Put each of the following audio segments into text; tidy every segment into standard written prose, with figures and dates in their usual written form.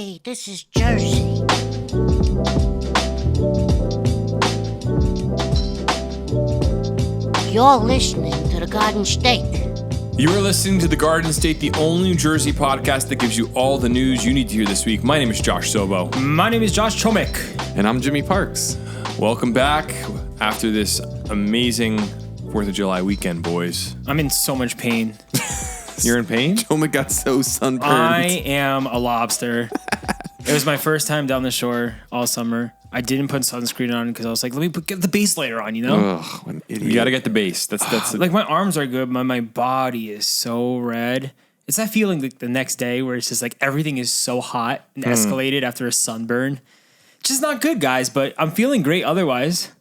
Hey, this is Jersey. You're listening to the Garden State. You are listening to The Garden State, the only New Jersey podcast that gives you all the news you need to hear this week. My name is Josh Sobo. My name is Josh Chomik. And I'm Jimmy Parks. Welcome back after this amazing 4th of July weekend, boys. I'm in so much pain. You're in pain? Chomik got so sunburned. I am a lobster. It was my first time down the shore all summer. I didn't put sunscreen on because I was like, let me get the base layer on, you know? Ugh, what an idiot. You got to get the base. That's Like my arms are good, but my body is so red. It's that feeling like the next day where it's just like everything is so hot and escalated after a sunburn. It's just not good, guys, but I'm feeling great otherwise.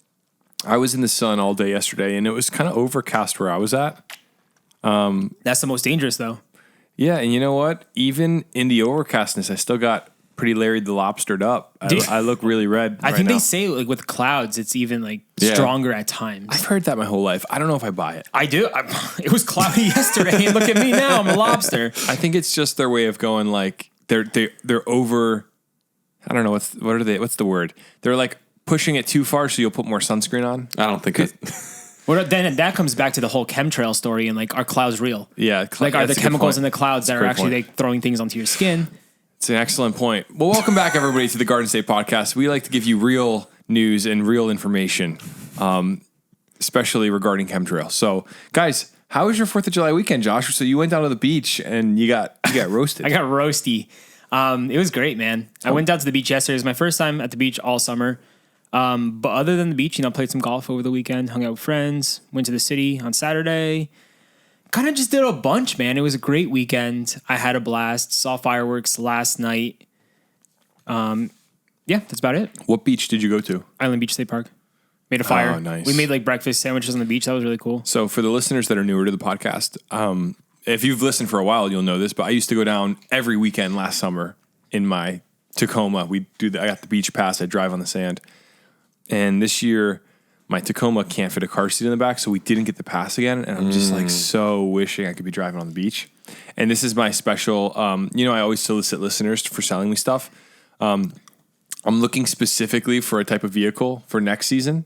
I was in the sun all day yesterday, and it was kind of overcast where I was at. That's the most dangerous, though. Yeah, and you know what? Even in the overcastness, I still got pretty Larry the Lobstered up. I look really red. I think they say like with clouds, it's even like stronger at times. I've heard that my whole life. I don't know if I buy it. I do. It was cloudy yesterday, and look at me now. I'm a lobster. I think it's just their way of going like they're over. I don't know what's the word? They're like pushing it too far, so you'll put more sunscreen on. I don't think it. Well, then that comes back to the whole chemtrail story and like, are clouds real? Yeah, Like, are the that's a good chemicals point. in the clouds that are actually like throwing things onto your skin? It's an excellent point. Well, welcome back, everybody, to the Garden State Podcast. We like to give you real news and real information, especially regarding chemtrails. So, guys, how was your 4th of July weekend, Josh? So you went down to the beach and you got roasted. I got roasty. It was great, man. I went down to the beach yesterday. It was my first time at the beach all summer. But other than the beach, played some golf over the weekend, hung out with friends, went to the city on Saturday. Kind of just did a bunch, man. It was a great weekend. I had a blast. Saw fireworks last night. Yeah, that's about it. What beach did you go to? Island Beach State Park. Made a fire. Oh, nice. We made like breakfast sandwiches on the beach. That was really cool. So for the listeners that are newer to the podcast, if you've listened for a while, you'll know this, but I used to go down every weekend last summer in my Tacoma. I got the beach pass. I drive on the sand. And this year, my Tacoma can't fit a car seat in the back, so we didn't get the pass again. And I'm just like so wishing I could be driving on the beach. And this is my special, I always solicit listeners for selling me stuff. I'm looking specifically for a type of vehicle for next season.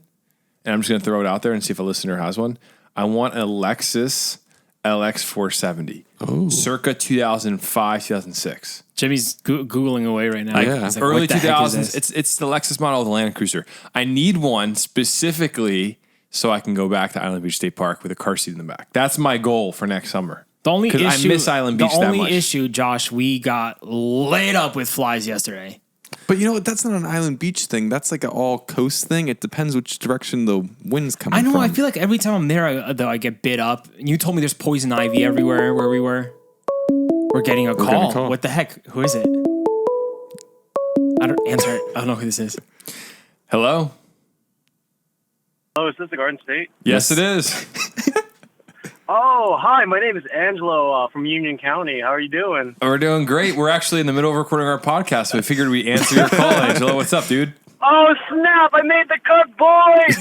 And I'm just going to throw it out there and see if a listener has one. I want a Lexus LX 470, circa 2005, 2006. Jimmy's Googling away right now. Yeah. He's like, Early what the heck is 2000s. this? It's the Lexus model of the Land Cruiser. I need one specifically so I can go back to Island Beach State Park with a car seat in the back. That's my goal for next summer. The only issue, I miss Island Beach that much. The only issue, Josh, we got laid up with flies yesterday. But you know what? That's not an island beach thing. That's like an all coast thing. It depends which direction the wind's coming I know. from. I feel like every time I'm there, I get bit up. And you told me there's poison ivy everywhere where we were. We're getting a call. What the heck? Who is it? I don't answer it. I don't know who this is. Hello? Oh, is this the Garden State? Yes, it is. Oh, hi. My name is Angelo from Union County. How are you doing? We're doing great. We're actually in the middle of recording our podcast, so we figured we'd answer your call, Angelo. What's up, dude? Oh, snap. I made the cut, boys.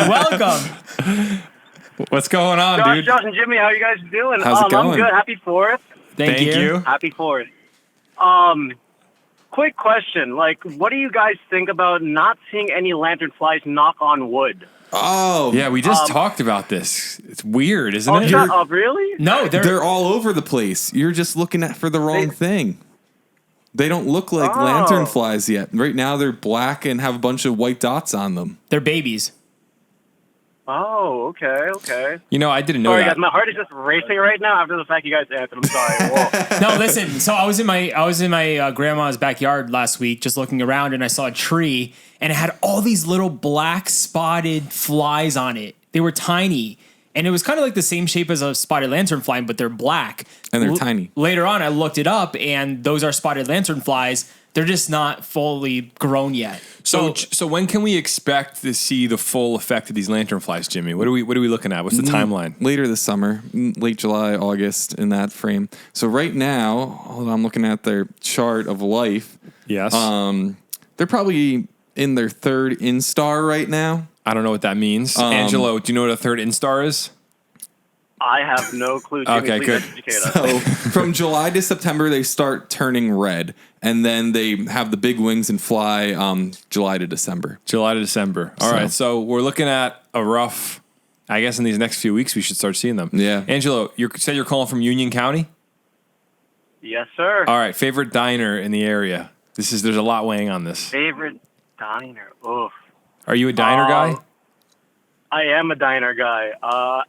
Welcome. What's going on, Josh, dude? Josh and Jimmy, how are you guys doing? How's it going? I'm good. Happy 4th. Thank you. Happy 4th. Quick question. Like, what do you guys think about not seeing any lanternflies knock on wood? Oh. Yeah, we just talked about this. It's weird, isn't it? Shut up. Really? No, They're all over the place. You're just looking for the wrong thing. They don't look like lanternflies yet. Right now, they're black and have a bunch of white dots on them. they're babies. Oh, okay. I didn't know Sorry, that. guys. My heart is just racing right now after the fact you guys answered. I'm sorry. Whoa. No, listen. So I was in my grandma's backyard last week, just looking around, and I saw a tree, and it had all these little black spotted flies on it. They were tiny, and it was kind of like the same shape as a spotted lanternfly, but they're black And they're tiny. Later on, I looked it up, and those are spotted lanternflies. They're just not fully grown yet. So when can we expect to see the full effect of these lanternflies, Jimmy? What are we looking at? What's the timeline? Later this summer, late July, August, in that frame. So right now, hold on, I'm looking at their chart of life. Yes. They're probably in their third instar right now. I don't know what that means. Angelo, do you know what a third instar is? I have no clue. Jimmy, Okay, please good. educate us. So from July to September, they start turning red, and then they have the big wings and fly July to December. July to December. All right, so we're looking at a rough. I guess in these next few weeks we should start seeing them. Yeah. Angelo, you said you're calling from Union County. Yes, sir. All right, favorite diner in the area. There's a lot weighing on this. Favorite diner? Oof. Are you a diner guy? I am a diner guy.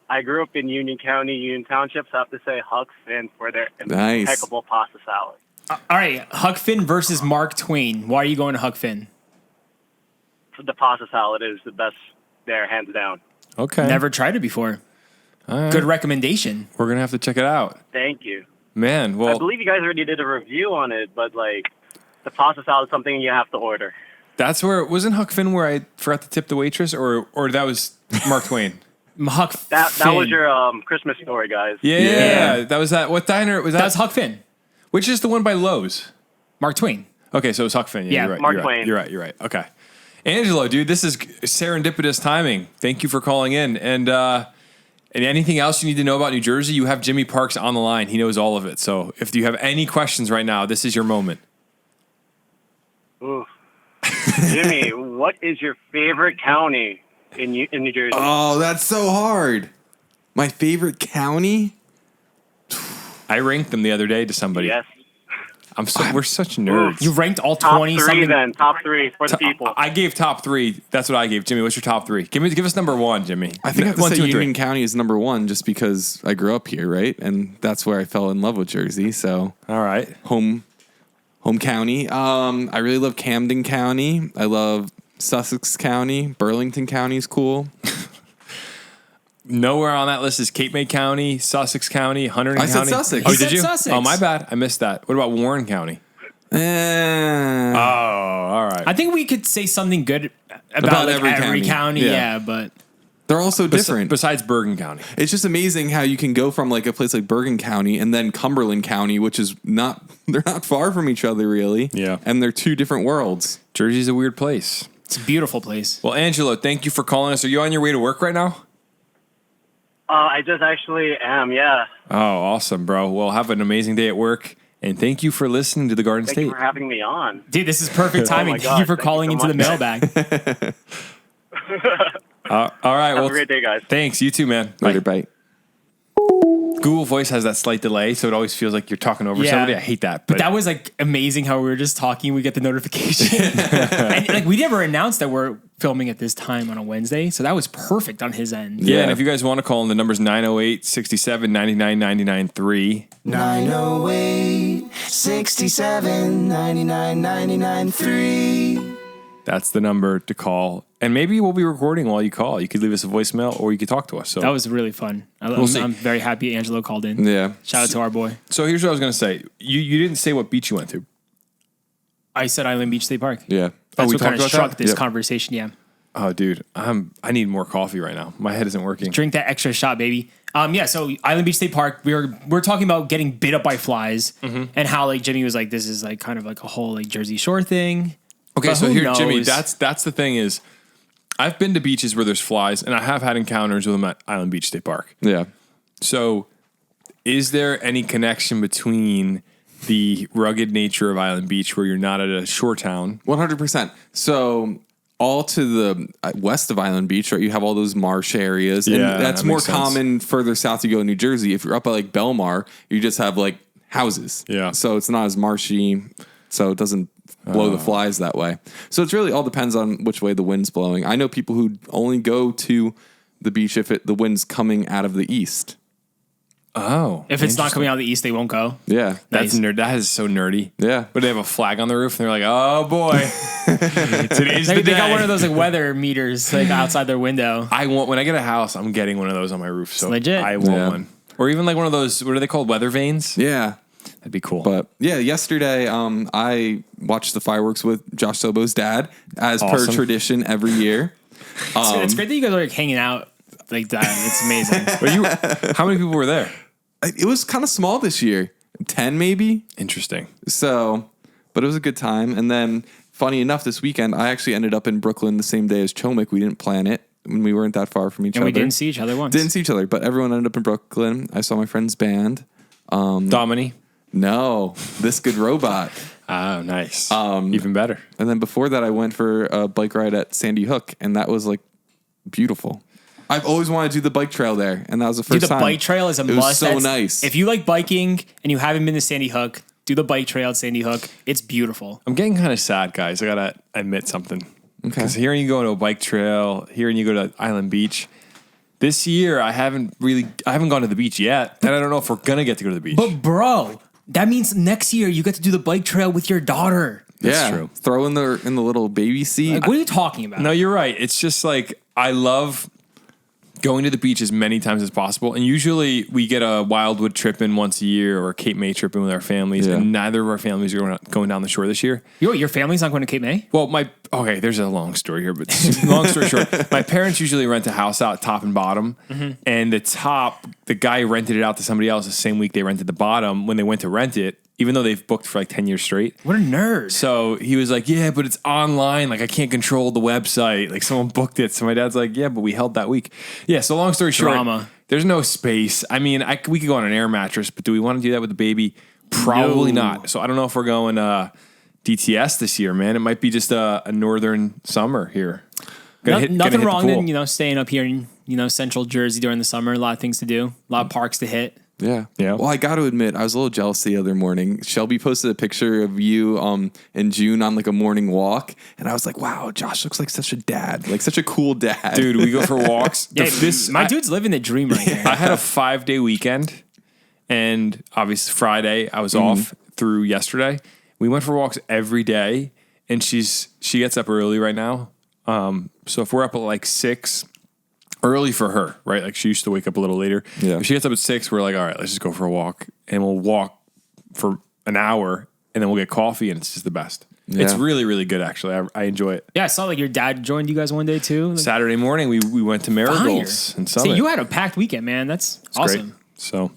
I grew up in Union County, Union Township, so I have to say Huck Finn for their Nice. impeccable pasta salad. All right, Huck Finn versus Mark Twain. Why are you going to Huck Finn? The pasta salad is the best there, hands down. Okay. Never tried it before. All right. Good recommendation. We're gonna have to check it out, Thank you. man. I Well, believe you guys already did a review on it, but like the pasta salad is something you have to order. that's where wasn't Huck Finn where I forgot to tip the waitress, or that was Mark Twain. Huck That Finn. was your Christmas story, guys. Yeah, that was that. What diner was that? That was Huck Finn. Which is the one by Lowe's? Mark Twain. Okay, so it was Huck Finn. Yeah, you're right. Mark you're right, Twain. You're right. Okay. Angelo, dude, this is serendipitous timing. Thank you for calling in. And anything else you need to know about New Jersey, you have Jimmy Parks on the line. He knows all of it. So if you have any questions right now, this is your moment. Ooh. Jimmy, what is your favorite county in New Jersey? Oh, that's so hard. My favorite county? I ranked them the other day to somebody. Yes. We're such nerds. You ranked all Top 20 three something. then. Top three for the people. I gave top 3. That's what I gave. Jimmy, what's your top 3? Give us number 1, Jimmy. I think I have to 1, say 2, and 3. Union County is number one just because I grew up here, right? And that's where I fell in love with Jersey. So All right. home county. I really love Camden County. I love Sussex County. Burlington County is cool. Nowhere on that list is Cape May County, Sussex County, Hunterdon I said County. Sussex. Oh, He did said you? Sussex. Oh, my bad. I missed that. What about Warren County? Oh, all right. I think we could say something good about like, every every county. county. Yeah. Yeah, but They're all so different. Besides Bergen County. It's just amazing how you can go from like a place like Bergen County and then Cumberland County, which is they're not far from each other really. Yeah. And they're two different worlds. Jersey's a weird place. it's a beautiful place. Well, Angelo, thank you for calling us. Are you on your way to work right now? I just actually am, yeah. Oh, awesome, bro. Well, have an amazing day at work. And thank you for listening to the Garden Thank State. you for having me on. Dude, this is perfect timing. Thank God, you for thank you calling so into the much. mailbag. All right. Have Well, a great day, guys. thanks. You too, man. Later, Bye. bye. Google Voice has that slight delay, so it always feels like you're talking over Yeah. somebody. I hate that. But that was like amazing how we were just talking. We get the notification. And like we never announced that we're filming at this time on a Wednesday. So that was perfect on his end. yeah, Yeah. and if you guys want to call in, the number's 908 67 99 99 3. 908 67 99 99 3. That's the number to call. And maybe we'll be recording while you call. You could leave us a voicemail or you could talk to us. So That was really fun. see. I'm very happy Angelo called in. Yeah. Shout out to our boy. So here's what I was going to say. You didn't say what beach you went to. I said Island Beach State Park. Yeah. That's we what kind talked of about struck that? this Yep. conversation. Yeah. Oh, dude, I need more coffee right now. My head isn't working. Drink that extra shot, baby. Yeah, so Island Beach State Park, we're talking about getting bit up by flies and how like Jimmy was like, this is like kind of like a whole like Jersey Shore thing. Okay, But so who here, Jimmy, knows? that's the thing is, I've been to beaches where there's flies, and I have had encounters with them at Island Beach State Park. Yeah. So, is there any connection between the rugged nature of Island Beach, where you're not at a shore town? 100%. So all to the west of Island Beach, right? You have all those marsh areas. Yeah, and that's that more makes sense. common further south you go in New Jersey. If you're up at like Belmar, you just have like houses. Yeah. So it's not as marshy. So it doesn't blow the flies that way. So it's really all depends on which way the wind's blowing. I know people who only go to the beach if the wind's coming out of the east. Oh, If it's not coming out of the east, they won't go. Yeah. that's Nice. nerd. That is so nerdy. Yeah. But they have a flag on the roof, and they're like, "Oh boy, today's the They day." got one of those like weather meters like outside their window. I want when I get a house, I'm getting one of those on my roof. So legit. I want Yeah. one, or even like one of those. What are they called? Weather vanes. Yeah. That'd be cool. But yeah, yesterday I watched the fireworks with Josh Sobo's dad, as per Awesome. tradition every year. It's great that you guys are like hanging out like that. It's amazing. How many people were there? It was kind of small this year, 10 maybe. Interesting. So, but it was a good time. And then, funny enough, this weekend I actually ended up in Brooklyn the same day as Chomik. We didn't plan it. when we weren't that far from each And other. we didn't see each other once. Didn't see each other, but everyone ended up in Brooklyn. I saw my friend's band. Domini. No, This Good Robot. Oh, nice. Even better. And then before that, I went for a bike ride at Sandy Hook, and that was like beautiful. I've always wanted to do the bike trail there, and that was the first Dude, the time. bike trail is a It must. was so nice. If you like biking and you haven't been to Sandy Hook, do the bike trail at Sandy Hook. It's beautiful. I'm getting kind of sad, guys. I got to admit something. Okay. Because hearing you go to a bike trail, hearing you go to Island Beach, this year I haven't gone to the beach yet, and I don't know if we're going to get to go to the beach. But bro, that means next year you get to do the bike trail with your daughter. That's true. Throw in the little baby seat. Like, what are you talking about? No, you're right. It's just like I love going to the beach as many times as possible. And usually we get a Wildwood trip in once a year or a Cape May trip in with our families. Yeah. And neither of our families are going down the shore this year. Your family's not going to Cape May? Well, there's a long story here, but long story short, my parents usually rent a house out top and bottom. And the top, the guy rented it out to somebody else the same week they rented the bottom. When they went to rent it, even though they've booked for like 10 years straight. What a nerd. So he was like, yeah, but it's online. Like I can't control the website. Like someone booked it. So my dad's like, yeah, but we held that week. Yeah. So long story short, Drama. there's no space. I mean, we could go on an air mattress, but do we want to do that with the baby? Probably No. not. So I don't know if we're going DTS this year, man. It might be just a northern summer here. Nothing wrong than, staying up here in, central Jersey during the summer. A lot of things to do. A lot of parks to hit. Yeah. Yeah. Well, I got to admit, I was a little jealous the other morning. Shelby posted a picture of you in June on like a morning walk. And I was like, wow, Josh looks like such a dad, like such a cool dad. Dude, we go for walks. Yeah, my dude's living the dream right here. I had a 5-day weekend, and obviously Friday I was off through yesterday. We went for walks every day, and she gets up early right now. So if we're up at like 6, early for her, right? Like she used to wake up a little later. Yeah. If she gets up at 6, we're like, all right, let's just go for a walk, and we'll walk for an hour, and then we'll get coffee, and it's just the best. Yeah. It's really, really good, actually. I enjoy it. Yeah, I saw like your dad joined you guys one day too. Like, Saturday morning, we went to Marigolds and Summit. See, you had a packed weekend, man. That's awesome. Great. So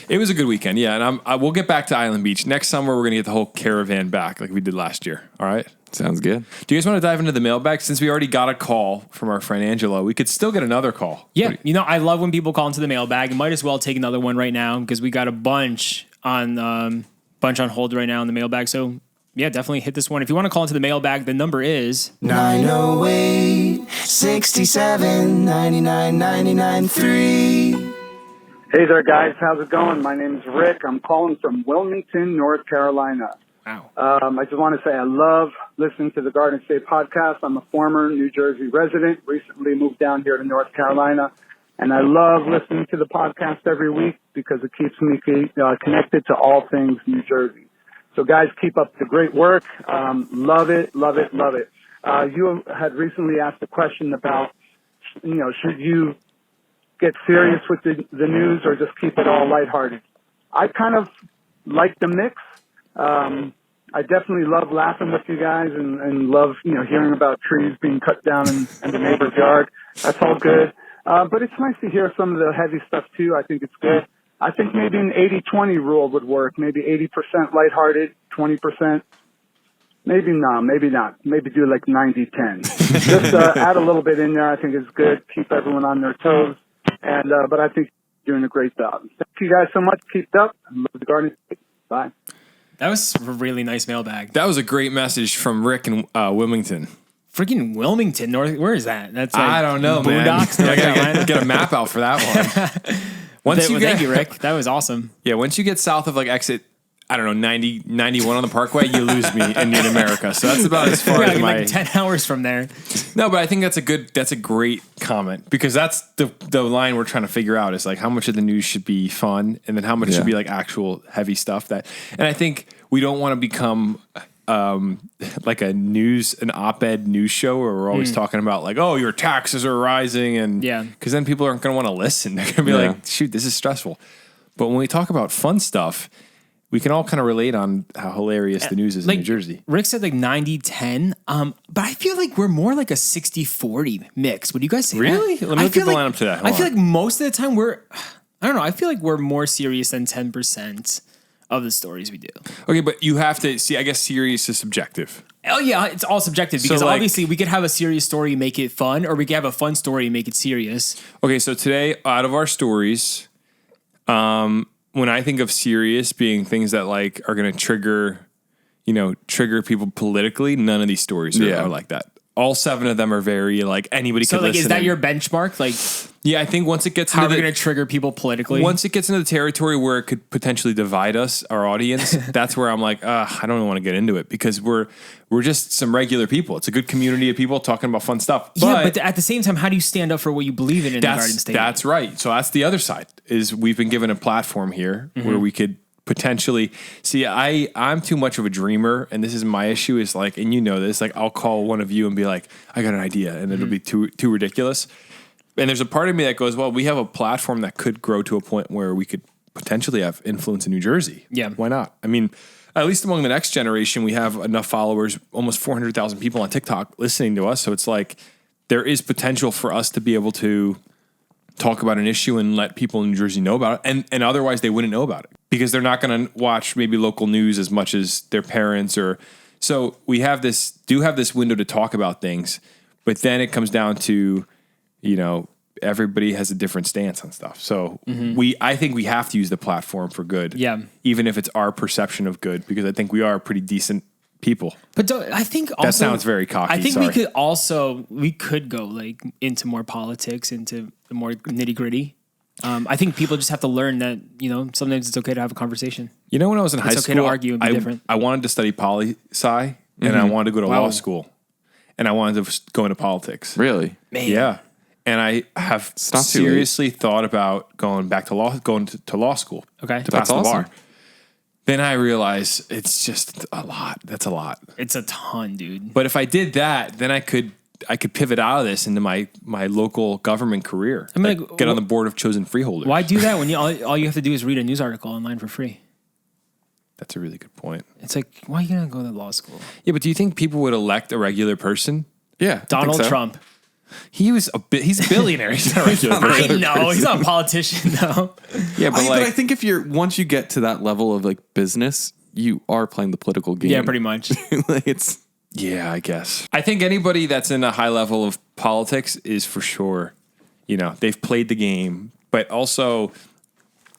it was a good weekend. Yeah. And we'll get back to Island Beach. Next summer, we're going to get the whole caravan back like we did last year. All right. Sounds good. Do you guys want to dive into the mailbag? Since we already got a call from our friend Angela, we could still get another call. Yeah, I love when people call into the mailbag. Might as well take another one right now because we got a bunch on hold right now in the mailbag. So yeah, definitely hit this one. If you want to call into the mailbag, the number is 908 67 99 99 3. Hey there, guys. How's it going? My name is Rick. I'm calling from Wilmington, North Carolina. wow. I just want to say I love listening to the Garden State podcast. I'm a former New Jersey resident, recently moved down here to North Carolina, and I love listening to the podcast every week because it keeps me connected to all things New Jersey. So, guys, keep up the great work. Love it, love it, love it. You had recently asked a question about, should you get serious with the news or just keep it all lighthearted? I kind of like the mix. I definitely love laughing with you guys and love, hearing about trees being cut down in the neighbor's yard. That's all good. But it's nice to hear some of the heavy stuff too. I think it's good. I think maybe an 80-20 rule would work. Maybe 80% lighthearted, 20%. Maybe not. Maybe do like 90-10. Just add a little bit in there. I think it's good. Keep everyone on their toes. And but I think you're doing a great job. Thank you guys so much. Keep it up. I love the Garden State. Bye. That was a really nice mailbag. That was a great message from Rick in Wilmington. Freaking Wilmington, North. Where is that? That's like I don't know, man. Boondocks, North I gotta Carolina. get a map out for that one. Thank you, Rick. That was awesome. Yeah, once you get south of like exit, I don't know, 90, 91 on the Parkway, you lose me in Mid-America. So that's about as far as my... like 10 hours from there. No, but I think that's a great comment because that's the line we're trying to figure out is like how much of the news should be fun and then how much should be like actual heavy stuff and I think we don't want to become like an op-ed news show where we're always talking about like, oh, your taxes are rising and because then people aren't going to want to listen. They're going to be like, shoot, this is stressful. But when we talk about fun stuff, we can all kind of relate on how hilarious the news is in New Jersey. Rick said like 90-10, but I feel like we're more like a 60-40 mix. Would you guys say really? that? Let me look at the lineup to that. Hold I feel on. like most of the time I feel like we're more serious than 10% of the stories we do. Okay, but you have to see, I guess serious is subjective. Oh yeah, it's all subjective because obviously we could have a serious story and make it fun, or we could have a fun story and make it serious. Okay, so today, out of our stories, when I think of serious being things that like are going to trigger people politically, none of these stories are like that. All 7 of them are very like anybody So could like, listen. is that and- your benchmark? Like, Yeah, I think once it gets how are into we going to trigger people politically? once it gets into the territory where it could potentially divide us, our audience, that's where I'm like, I don't even want to get into it because we're just some regular people. It's a good community of people talking about fun stuff. But at the same time, how do you stand up for what you believe in the Garden State? That's right. So that's the other side is we've been given a platform here where we could potentially see. I'm too much of a dreamer, and this is my issue. Is like, and you know this. Like, I'll call one of you and be like, I got an idea, and it'll be too ridiculous. And there's a part of me that goes, well, we have a platform that could grow to a point where we could potentially have influence in New Jersey. Yeah, why not? I mean, at least among the next generation, we have enough followers, almost 400,000 people on TikTok listening to us. So it's like there is potential for us to be able to talk about an issue and let people in New Jersey know about it. And otherwise they wouldn't know about it because they're not going to watch maybe local news as much as their parents so we have this window to talk about things, but then it comes down to, everybody has a different stance on stuff. So I think we have to use the platform for good. Yeah. Even if it's our perception of good, because I think we are pretty decent people. But I think also, that sounds very cocky. I think sorry. we could go like into more politics, into the more nitty gritty. I think people just have to learn that, sometimes it's okay to have a conversation. When I was in high school, it's okay to argue and be different. I wanted to study poli-sci and I wanted to go to law school and I wanted to go into politics. Really? Man. Yeah. And I have seriously thought about going to law school. Okay. To That's pass the awesome. bar. Then I realized it's just a lot. That's a lot. It's a ton, dude. But if I did that, then I could pivot out of this into my local government career. I mean, get on the board of chosen freeholders. Why do that when all you have to do is read a news article online for free? That's a really good point. It's like, why are you going to go to law school? Yeah, but do you think people would elect a regular person? Yeah. Donald Trump. He's a billionaire. He's not a regular person. I know. He's not a politician, though. Yeah, but I think if once you get to that level of like business, you are playing the political game. Yeah, pretty much. Yeah, I guess. I think anybody that's in a high level of politics is for sure, they've played the game, but also,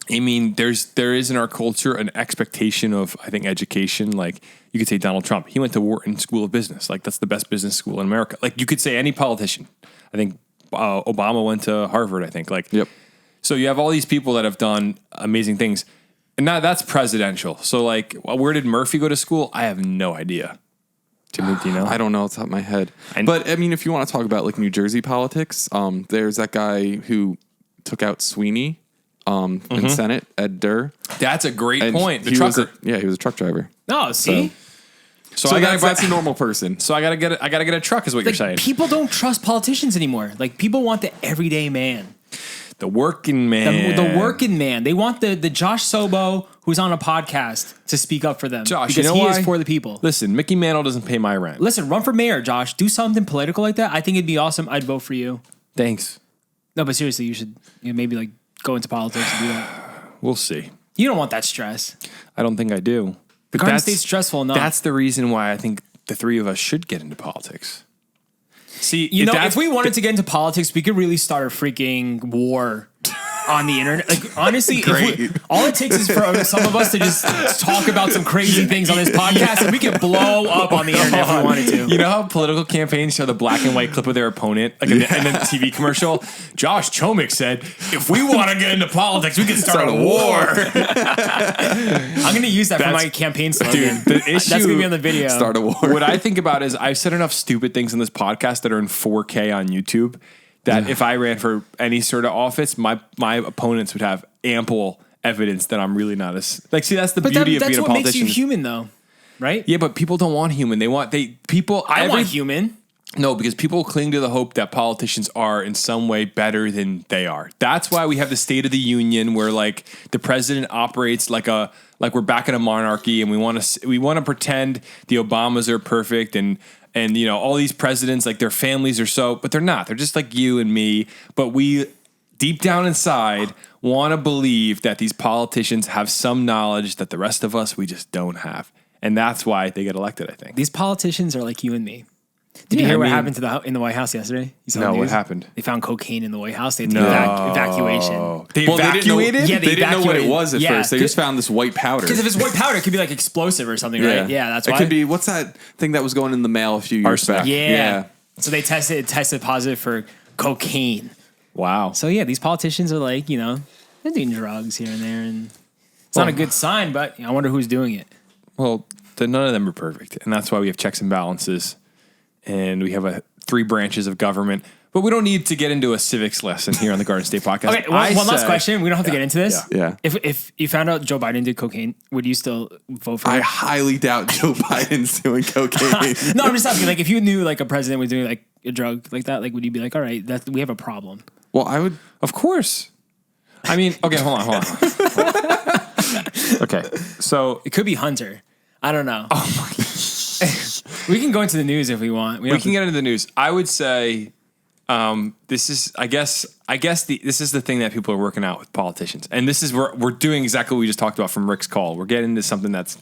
I mean, there is in our culture an expectation of, I think, education. Like you could say Donald Trump, he went to Wharton School of Business. Like that's the best business school in America. Like you could say any politician. I think Obama went to Harvard, I think. Yep. So you have all these people that have done amazing things. And now that's presidential. So like, where did Murphy go to school? I have no idea. Timmy, do you know? I don't know. It's out of my head. But I mean, if you want to talk about like New Jersey politics, there's that guy who took out Sweeney in Senate, Ed Durr. That's a great point. The he trucker. he was a truck driver. No, see? So that's a normal person. So I gotta get a truck, is what you're saying. People don't trust politicians anymore. Like people want the everyday man. The working man. The working man. They want the Josh Sobo who's on a podcast to speak up for them. Josh, because he is for the people. Listen, Mickey Mantle doesn't pay my rent. Listen, run for mayor, Josh. Do something political like that. I think it'd be awesome. I'd vote for you. Thanks. No, but seriously, you should maybe like go into politics and do that. We'll see. You don't want that stress. I don't think I do. The Garden State's stressful enough. That's the reason why I think the three of us should get into politics. See, if we wanted to get into politics, we could really start a freaking war on the internet. Like honestly, all it takes is for some of us to just talk about some crazy things on this podcast, and we can blow up on the internet if we wanted to. You know how political campaigns show the black and white clip of their opponent, like in the TV commercial? Josh Chomik said, "If we want to get into politics, we can start a war." I'm going to use that for my campaign slogan. Dude, the issue, that's going to be on the video. Start a war. What I think about is I've said enough stupid things in this podcast that are in 4K on YouTube that if I ran for any sort of office, my opponents would have ample evidence that I'm really not as like. See, that's the beauty of being a politician. That's what makes you human, though, right? Yeah, but people don't want human. They want people. I want human. No, because people cling to the hope that politicians are in some way better than they are. That's why we have the State of the Union, where like the president operates like we're back in a monarchy, and we want to pretend the Obamas are perfect and all these presidents, like their families are so, but they're not. They're just like you and me. But we deep down inside want to believe that these politicians have some knowledge that the rest of us we just don't have. And that's why they get elected, I think. These politicians are like you and me. Did you Yeah, hear I what mean- happened in the White House yesterday? You saw the No, what news? happened? They found cocaine in the White House. They had to No. evacuation. They Well, they didn't know- evacuated? Yeah, They didn't know what it evacuated. was at Yeah, first. They just found this white powder. Because if it's white powder, it could be like explosive or something, right? Yeah, that's why. It could be, what's that thing that was going in the mail a few years Arsenic. back? Yeah. So they tested positive for cocaine. Wow. So yeah, these politicians are like, they're doing drugs here and there, and it's not a good sign. But I wonder who's doing it. Well, none of them are perfect. And that's why we have checks and balances. And we have 3 branches of government. But we don't need to get into a civics lesson here on the Garden State Podcast. Okay, one last question. We don't have to get into this. Yeah. If you found out Joe Biden did cocaine, would you still vote for I him? highly doubt Joe Biden's doing cocaine. No, I'm just asking. Like, if you knew like a president was doing like a drug like that, like, would you be like, all right, we have a problem? Well, I would. Of course. I mean, okay, hold on. Okay, so It could be Hunter. I don't know. Oh my! We can go into the news if we want. we can get into the news. I would say this is, this is the thing that people are working out with politicians, and this is we're doing exactly what we just talked about from Rick's call. We're getting into something that's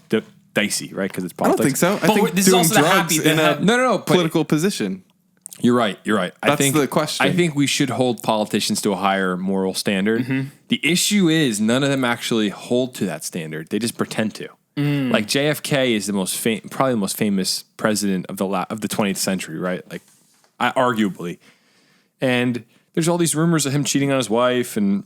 dicey, right? Because it's I don't politics. think so. I think this is doing also the drugs happy- in the a No, but political position. You're right. That's I think the question. I think we should hold politicians to a higher moral standard. The issue is none of them actually hold to that standard. They just pretend to. Like JFK is the probably the most famous president of the 20th century, right? Like, arguably. And there's all these rumors of him cheating on his wife, and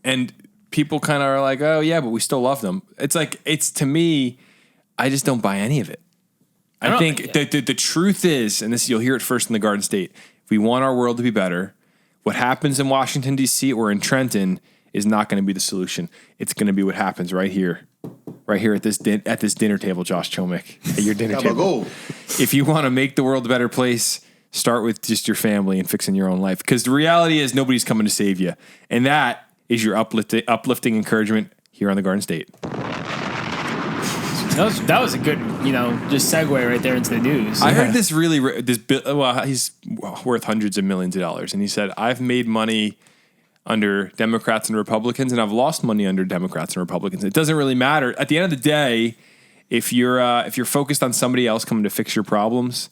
and people kind of are like, oh yeah, but we still love them. It's to me, I just don't buy any of it. I think the truth is, and this you'll hear it first in the Garden State, if we want our world to be better, what happens in Washington, D.C. or in Trenton is not going to be the solution. It's going to be what happens right here at this dinner table, Josh Chomick, at your dinner table. If you want to make the world a better place, start with just your family and fixing your own life. Because the reality is nobody's coming to save you. And that is your uplifting encouragement here on the Garden State. That was a good, just segue right there into the news. I heard this he's worth hundreds of millions of dollars, and he said, I've made money under Democrats and Republicans, and I've lost money under Democrats and Republicans. It doesn't really matter. At the end of the day, if you're focused on somebody else coming to fix your problems,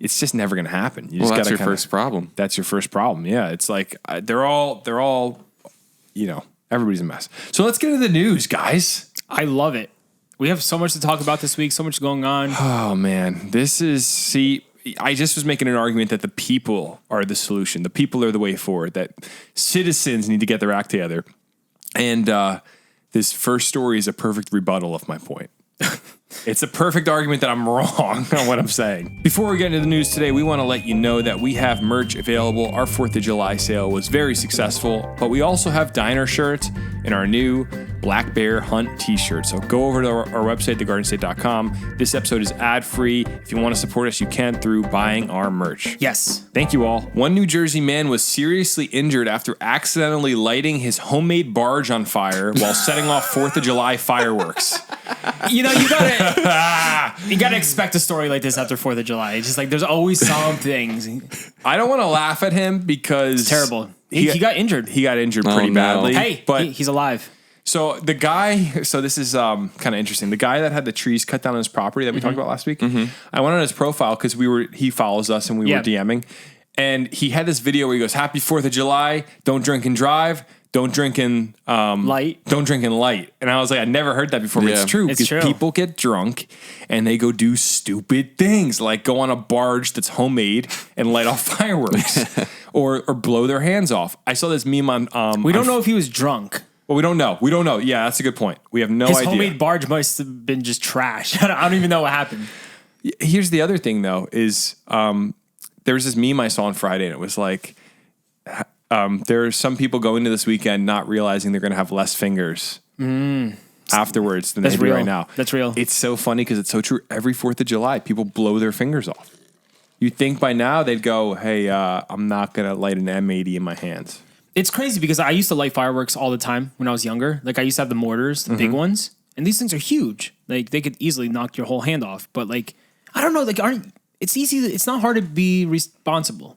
it's just never going to happen. You just Well, that's gotta your first problem. That's your first problem. Yeah, it's like they're all everybody's a mess. So let's get into the news, guys. I love it. We have so much to talk about this week. So much going on. Oh man, I just was making an argument that the people are the solution. The people are the way forward, that citizens need to get their act together. And this first story is a perfect rebuttal of my point. It's a perfect argument that I'm wrong on what I'm saying. Before we get into the news today, we want to let you know that we have merch available. Our 4th of July sale was very successful, but we also have diner shirts and our new Black Bear Hunt t-shirt. So go over to our website, thegardenstate.com. This episode is ad-free. If you want to support us, you can through buying our merch. Yes. Thank you all. One New Jersey man was seriously injured after accidentally lighting his homemade barge on fire while setting off 4th of July fireworks. You gotta expect a story like this after 4th of July. It's just like there's always some things. I don't want to laugh at him because It's terrible. He got injured. He got injured pretty no. badly. Hey, but he's alive. so this is kind of interesting. The guy that had the trees cut down on his property that we talked about last week. I went on his profile because he follows us and we were DMing, and he had this video where he goes, "Happy 4th of July! Don't drink and drive. Don't drink and Light. Don't drink and light." And I was like, I never heard that before, but Yeah. it's true. It's Because true. people get drunk and they go do stupid things, like go on a barge that's homemade and light off fireworks, or blow their hands off. I saw this meme on. We don't know if he was drunk. Well, we don't know. We don't know. Yeah, that's a good point. We have no His idea. homemade barge must have been just trash. I don't even know what happened. Here's the other thing, though, is there was this meme I saw on Friday, and it was like, there are some people going into this weekend not realizing they're going to have less fingers afterwards than they That's do real. right now. That's real. It's so funny because it's so true. Every 4th of July, people blow their fingers off. You'd think by now they'd go, hey, I'm not going to light an M80 in my hands. It's crazy because I used to light fireworks all the time when I was younger. Like I used to have the mortars, the big ones, and these things are huge. Like they could easily knock your whole hand off. But like, I don't know. Like, it's easy. It's not hard to be responsible.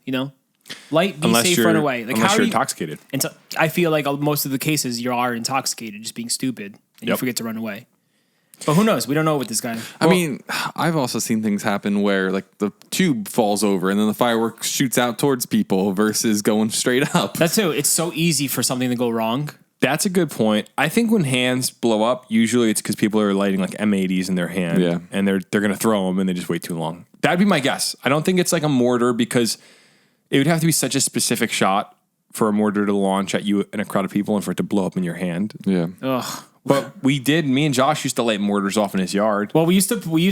Light, be safe, run away. Like unless how you're are you, intoxicated. And so I feel like most of the cases you are intoxicated, just being stupid, and you Yep. forget to run away. But who knows? We don't know with this guy. I mean, I've also seen things happen where like the tube falls over and then the fireworks shoots out towards people versus going straight up. That's it. It's so easy for something to go wrong. That's a good point. I think when hands blow up, usually it's because people are lighting like M80s in their hand, and they're going to throw them and they just wait too long. That'd be my guess. I don't think it's like a mortar because it would have to be such a specific shot for a mortar to launch at you in a crowd of people and for it to blow up in your hand. Yeah. Ugh. But me and Josh used to light mortars off in his yard. Well, we used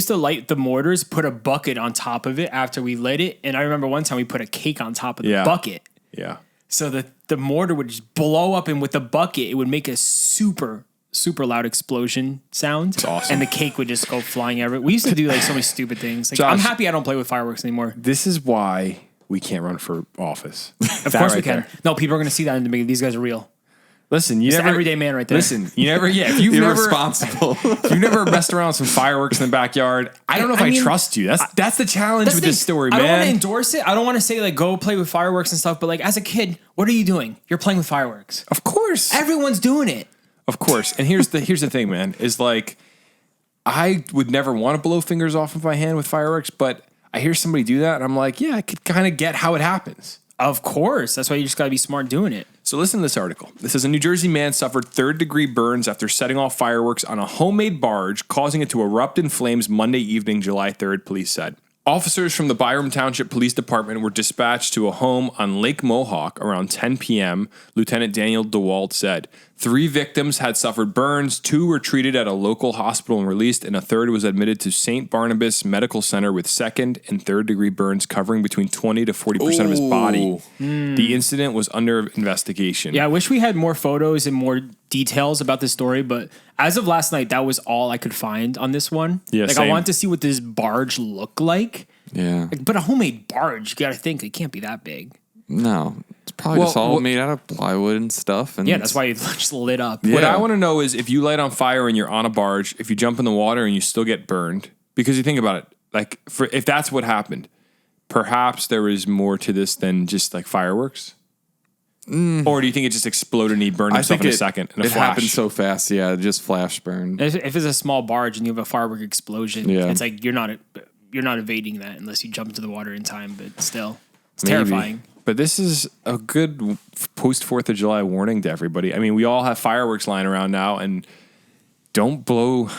to light the mortars, put a bucket on top of it after we lit it, and I remember one time we put a cake on top of the bucket. Yeah. So the mortar would just blow up, and with the bucket, it would make a super, super loud explosion sound. It's awesome. And the cake would just go flying everywhere. We used to do like so many stupid things. Like, Josh, I'm happy I don't play with fireworks anymore. This is why we can't run for office. Of course we can. No, people are going to see that and be, these guys are real. Listen, you It's never the everyday man right there. Listen, you never. Yeah, if you've Irresponsible. if you've never messed around with some fireworks in the backyard, I don't know if I mean, trust you. That's the challenge with this story, I man. don't want to endorse it. I don't want to say like go play with fireworks and stuff. But like as a kid, what are you doing? You're playing with fireworks. Of course, Everyone's doing it. of course. And here's the thing, man. Is like I would never want to blow fingers off of my hand with fireworks, but I hear somebody do that, and I'm like, yeah, I could kind of get how it happens. Of course. That's why you just got to be smart doing it. So listen to this article. This says a New Jersey man suffered third-degree burns after setting off fireworks on a homemade barge, causing it to erupt in flames Monday evening, July 3rd, police said. Officers from the Byram Township Police Department were dispatched to a home on Lake Mohawk around 10 p.m., Lieutenant Daniel DeWalt said. 3 victims had suffered burns, 2 were treated at a local hospital and released, and a third was admitted to St. Barnabas Medical Center with second and third-degree burns covering between 20 to 40% of his body. The incident was under investigation. Yeah, I wish we had more photos and more details about this story, but as of last night, that was all I could find on this one. Yeah, like same. I wanted to see what this barge looked like. Yeah. Like, but a homemade barge, you got to think it can't be that big. No. It's probably just all made out of plywood and stuff. And Yeah, that's why it just lit up. What I want to know is if you light on fire and you're on a barge, if you jump in the water and you still get burned, because you think about it, like if that's what happened, perhaps there is more to this than just like fireworks. Or do you think it just exploded and he burned himself in a second? In a it flash? happened so fast. Yeah, just flash burn. If it's a small barge and you have a firework explosion, Yeah. it's like you're not evading that unless you jump into the water in time. But still, it's Maybe. terrifying. But this is a good post 4th of July warning to everybody. I mean, we all have fireworks lying around now, and don't blow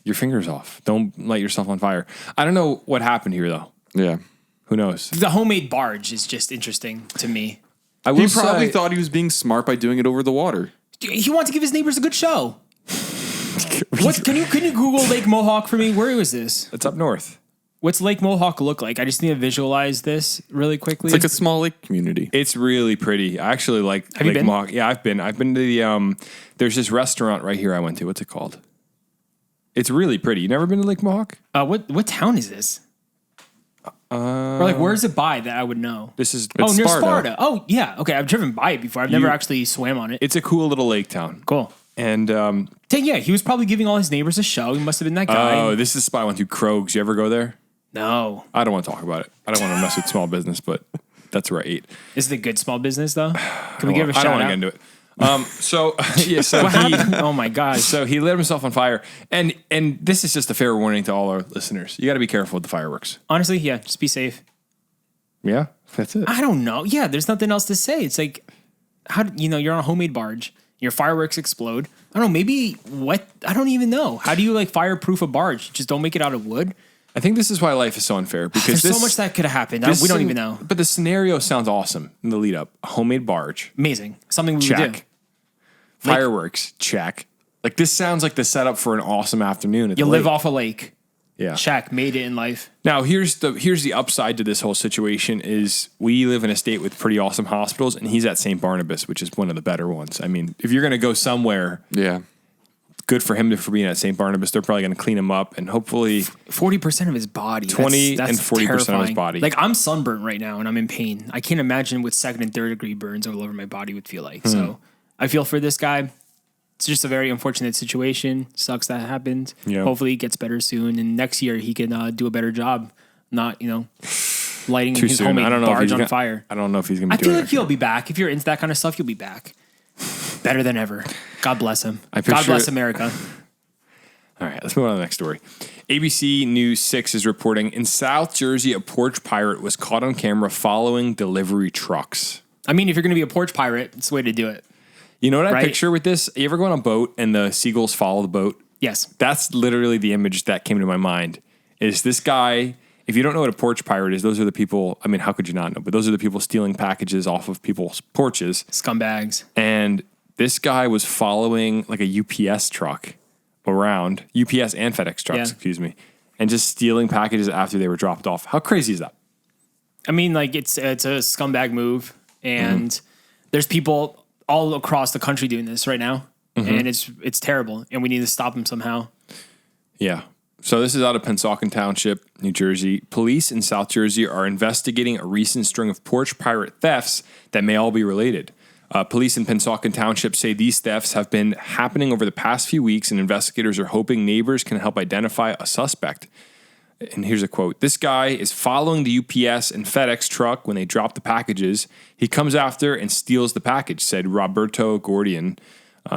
your fingers off. Don't light yourself on fire. I don't know what happened here, though. Yeah. Who knows? The homemade barge is just interesting to me. I will He probably say- thought he was being smart by doing it over the water. He wanted to give his neighbors a good show. What can you Google Lake Mohawk for me? Where was this? It's up north. What's Lake Mohawk look like? I just need to visualize this really quickly. It's like a small lake community. It's really pretty. I actually like Have you Lake been? Mohawk. Yeah, I've been. I've been to the there's this restaurant right here I went to. What's it called? It's really pretty. You never been to Lake Mohawk? What town is this? Or like where's it by that I would know? This is Oh, near Sparta. Sparta. Oh, yeah. Okay, I've driven by it before. I've never actually swam on it. it's a cool little lake town. Cool. And Yeah, he was probably giving all his neighbors a show. He must have been that guy. oh, this is the spot I went to, Krogs. You ever go there? No. I don't want to talk about it. I don't want to mess with small business, but that's where I ate. Is it a good small business though? Can we give it a I don't shout want to out? get into it. So yeah, so What he, happened? Oh my gosh. so he lit himself on fire, and this is just a fair warning to all our listeners. You got to be careful with the fireworks. Honestly, yeah, just be safe. Yeah, that's it. I don't know. Yeah, there's nothing else to say. It's like, you're on a homemade barge. Your fireworks explode. I don't know. Maybe I don't even know. How do you like fireproof a barge? Just don't make it out of wood. I think this is why life is so unfair because There's so much that could have happened. this We don't scen- even know. But the scenario sounds awesome in the lead up. A homemade barge, Amazing. Something we would check. do. Fireworks, check. Like this sounds like the setup for an awesome afternoon. At You the live lake. off a lake. Yeah. Check. Made it in life. Now here's the upside to this whole situation is we live in a state with pretty awesome hospitals, and he's at St. Barnabas, which is one of the better ones. I mean, if you're gonna go somewhere, Yeah. good for him for being at St. Barnabas. They're probably gonna clean him up and hopefully 40% of his body. 20 That's and 40% of his terrifying. body. Like I'm sunburnt right now and I'm in pain. I can't imagine what 2nd and 3rd degree burns all over my body would feel like. So I feel for this guy. It's just a very unfortunate situation. Sucks that happened. Yeah. Hopefully it gets better soon. And next year he can do a better job. Not, lighting too his soon. homemade I don't know if barge he's on gonna, fire. I don't know if he's gonna be I feel doing like it. he'll be back. If you're into that kind of stuff, you'll be back. Better than ever. God bless him. I God picture bless it- America. All right, let's move on to the next story. ABC News 6 is reporting in South Jersey, a porch pirate was caught on camera following delivery trucks. I mean, if you're going to be a porch pirate, it's the way to do it. You know what I Right. picture with this? You ever go on a boat and the seagulls follow the boat? Yes. That's literally the image that came to my mind. Is this guy, if you don't know what a porch pirate is, those are the people, I mean, how could you not know? But those are the people stealing packages off of people's porches. Scumbags. And this guy was following like a UPS truck around, UPS and FedEx trucks, Yeah. excuse me, and just stealing packages after they were dropped off. How crazy is that? I mean, like it's a scumbag move, and there's people all across the country doing this right now, and it's terrible, and we need to stop them somehow. Yeah. So this is out of Pennsauken Township, New Jersey. Police in South Jersey are investigating a recent string of porch pirate thefts that may all be related. Police in Pennsauken Township say these thefts have been happening over the past few weeks, and investigators are hoping neighbors can help identify a suspect. And here's a quote. This guy is following the UPS and FedEx truck when they drop the packages. He comes after and steals the package, said Roberto Gordian,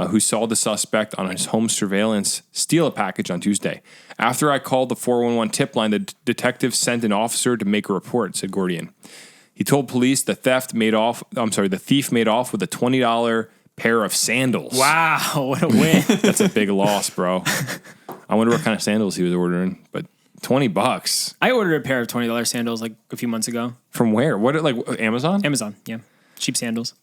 who saw the suspect on his home surveillance steal a package on Tuesday. After I called the 411 tip line, the detective sent an officer to make a report, said Gordian. He told police the thief made off with a $20 pair of sandals. Wow, what a win! That's a big loss, bro. I wonder what kind of sandals he was ordering, but $20. I ordered a pair of $20 sandals like a few months ago. From where? What, like Amazon? Amazon, yeah, cheap sandals.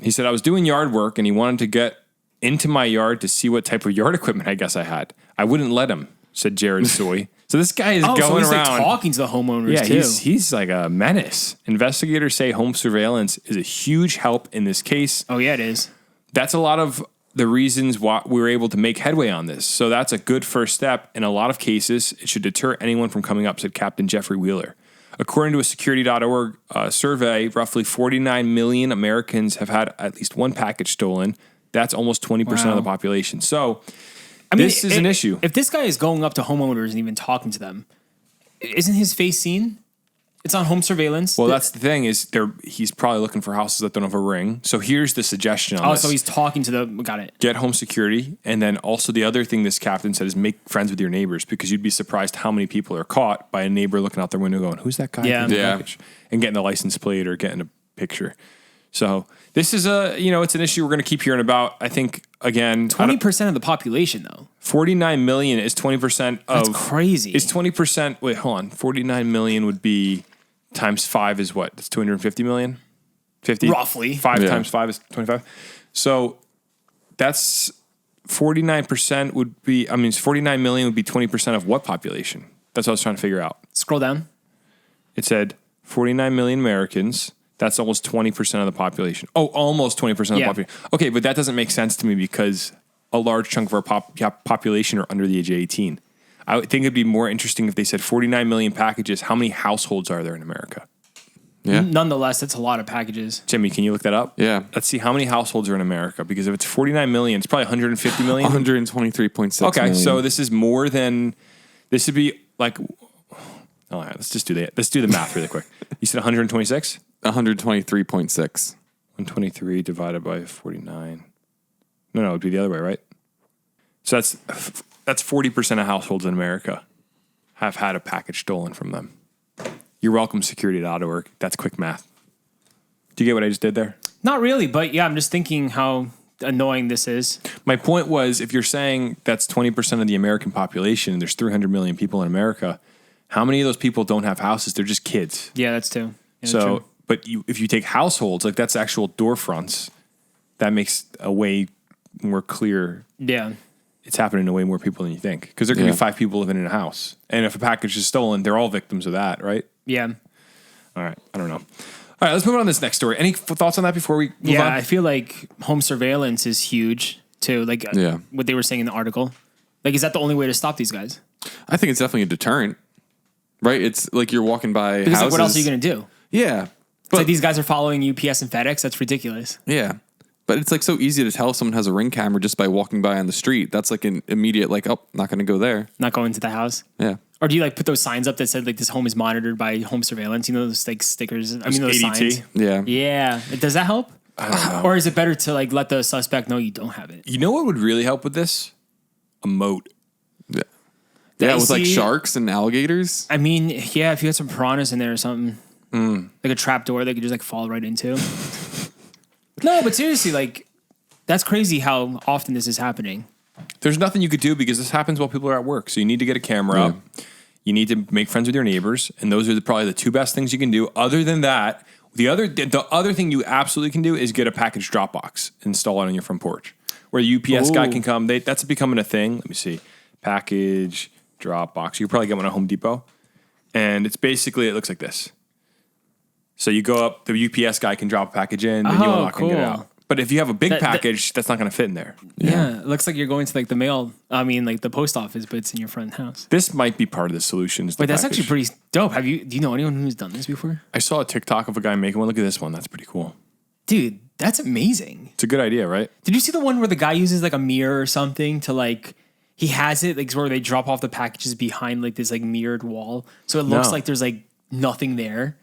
He said, I was doing yard work and he wanted to get into my yard to see what type of yard equipment I guess I had. I wouldn't let him, said Jared Soy. So this guy is So going he's around. like talking to the homeowners Yeah, too. he's like a menace. Investigators say home surveillance is a huge help in this case. Oh yeah, it is. That's a lot of the reasons why we were able to make headway on this. So that's a good first step. In a lot of cases, it should deter anyone from coming up, said Captain Jeffrey Wheeler. According to a security.org survey, roughly 49 million Americans have had at least one package stolen. That's almost 20% of the population. So this is an issue. If this guy is going up to homeowners and even talking to them, isn't his face seen? It's on home surveillance. Well, that's the thing is he's probably looking for houses that don't have a ring. So here's the suggestion on this. so he's talking to the. Got it. Get home security. And then also the other thing this captain said is make friends with your neighbors, because you'd be surprised how many people are caught by a neighbor looking out their window going, who's that guy? Yeah. with the Yeah. package? And getting the license plate or getting a picture. So this is it's an issue we're going to keep hearing about. I think, again, 20% of the population, though. 49 million is 20% of. That's crazy. Is 20%. Wait, hold on. 49 million would be times 5 is what? That's 250 million? 50? Roughly. 5 Yeah. times 5 is 25. So that's 49% would be, 49 million would be 20% of what population? That's what I was trying to figure out. Scroll down. It said 49 million Americans. That's almost 20% of the population. Oh, almost 20% of the Yeah. population. Okay, but that doesn't make sense to me because a large chunk of our population are under the age of 18. I would think it'd be more interesting if they said 49 million packages. How many households are there in America? Yeah. Nonetheless, that's a lot of packages. Jimmy, can you look that up? Yeah. Let's see how many households are in America, because if it's 49 million, it's probably 150 million. 123.6 Okay, million. so this is more than, this would be like, all right, let's do the math really quick. You said 126? 123.6. 123 divided by 49. No, it'd be the other way, right? So that's 40% of households in America have had a package stolen from them. You're welcome, security.org. That's quick math. Do you get what I just did there? Not really, but yeah, I'm just thinking how annoying this is. My point was, if you're saying that's 20% of the American population, and there's 300 million people in America, how many of those people don't have houses? They're just kids. Yeah, that's too. Yeah, So, true. but if you take households, like that's actual door fronts, that makes a way more clear. Yeah. It's happening to way more people than you think, because there could Yeah. be 5 people living in a house, and if a package is stolen, they're all victims of that, right? Yeah. All right, I don't know. All right, let's move on to this next story. Any thoughts on that before we move on? I feel like home surveillance is huge too. Like Yeah. what they were saying in the article. Like, is that the only way to stop these guys? I think it's definitely a deterrent, right? It's like you're walking by Because houses. like, what else are you going to do? Yeah. It's But like these guys are following UPS and FedEx. That's ridiculous. yeah. But it's like so easy to tell if someone has a ring camera just by walking by on the street. That's like an immediate like, oh, not going to go there. Not going to the house. Yeah. Or do you like put those signs up that said like this home is monitored by home surveillance? You know those like stickers. I mean those ADT? signs. Yeah. Yeah. Does that help? I don't know. Or is it better to like let the suspect know you don't have it? You know what would really help with this? A moat. Yeah, with like see- sharks and alligators. I mean, yeah, if you had some piranhas in there or something, like a trap door, they could just like fall right into. No, but seriously, like that's crazy how often this is happening. There's nothing you could do because this happens while people are at work. So you need to get a camera up. You need to make friends with your neighbors, and those are probably the two best things you can do. Other than that, the other thing you absolutely can do is get a package drop box, install it on your front porch, where the UPS guy can come. That's becoming a thing. Let me see, package drop box. You can probably get one at Home Depot, and it's basically, it looks like this. So you go up, the UPS guy can drop a package in, then you unlock and get it out. But if you have a big package, that's not going to fit in there. Yeah, it looks like you're going to like the post office, but it's in your front house. This might be part of the solution. Wait, that's actually pretty dope. Do you know anyone who's done this before? I saw a TikTok of a guy making one. Look at this one. That's pretty cool. Dude, that's amazing. It's a good idea, right? Did you see the one where the guy uses like a mirror or something to like, he has it like where they drop off the packages behind like this like mirrored wall, so it looks like there's like nothing there.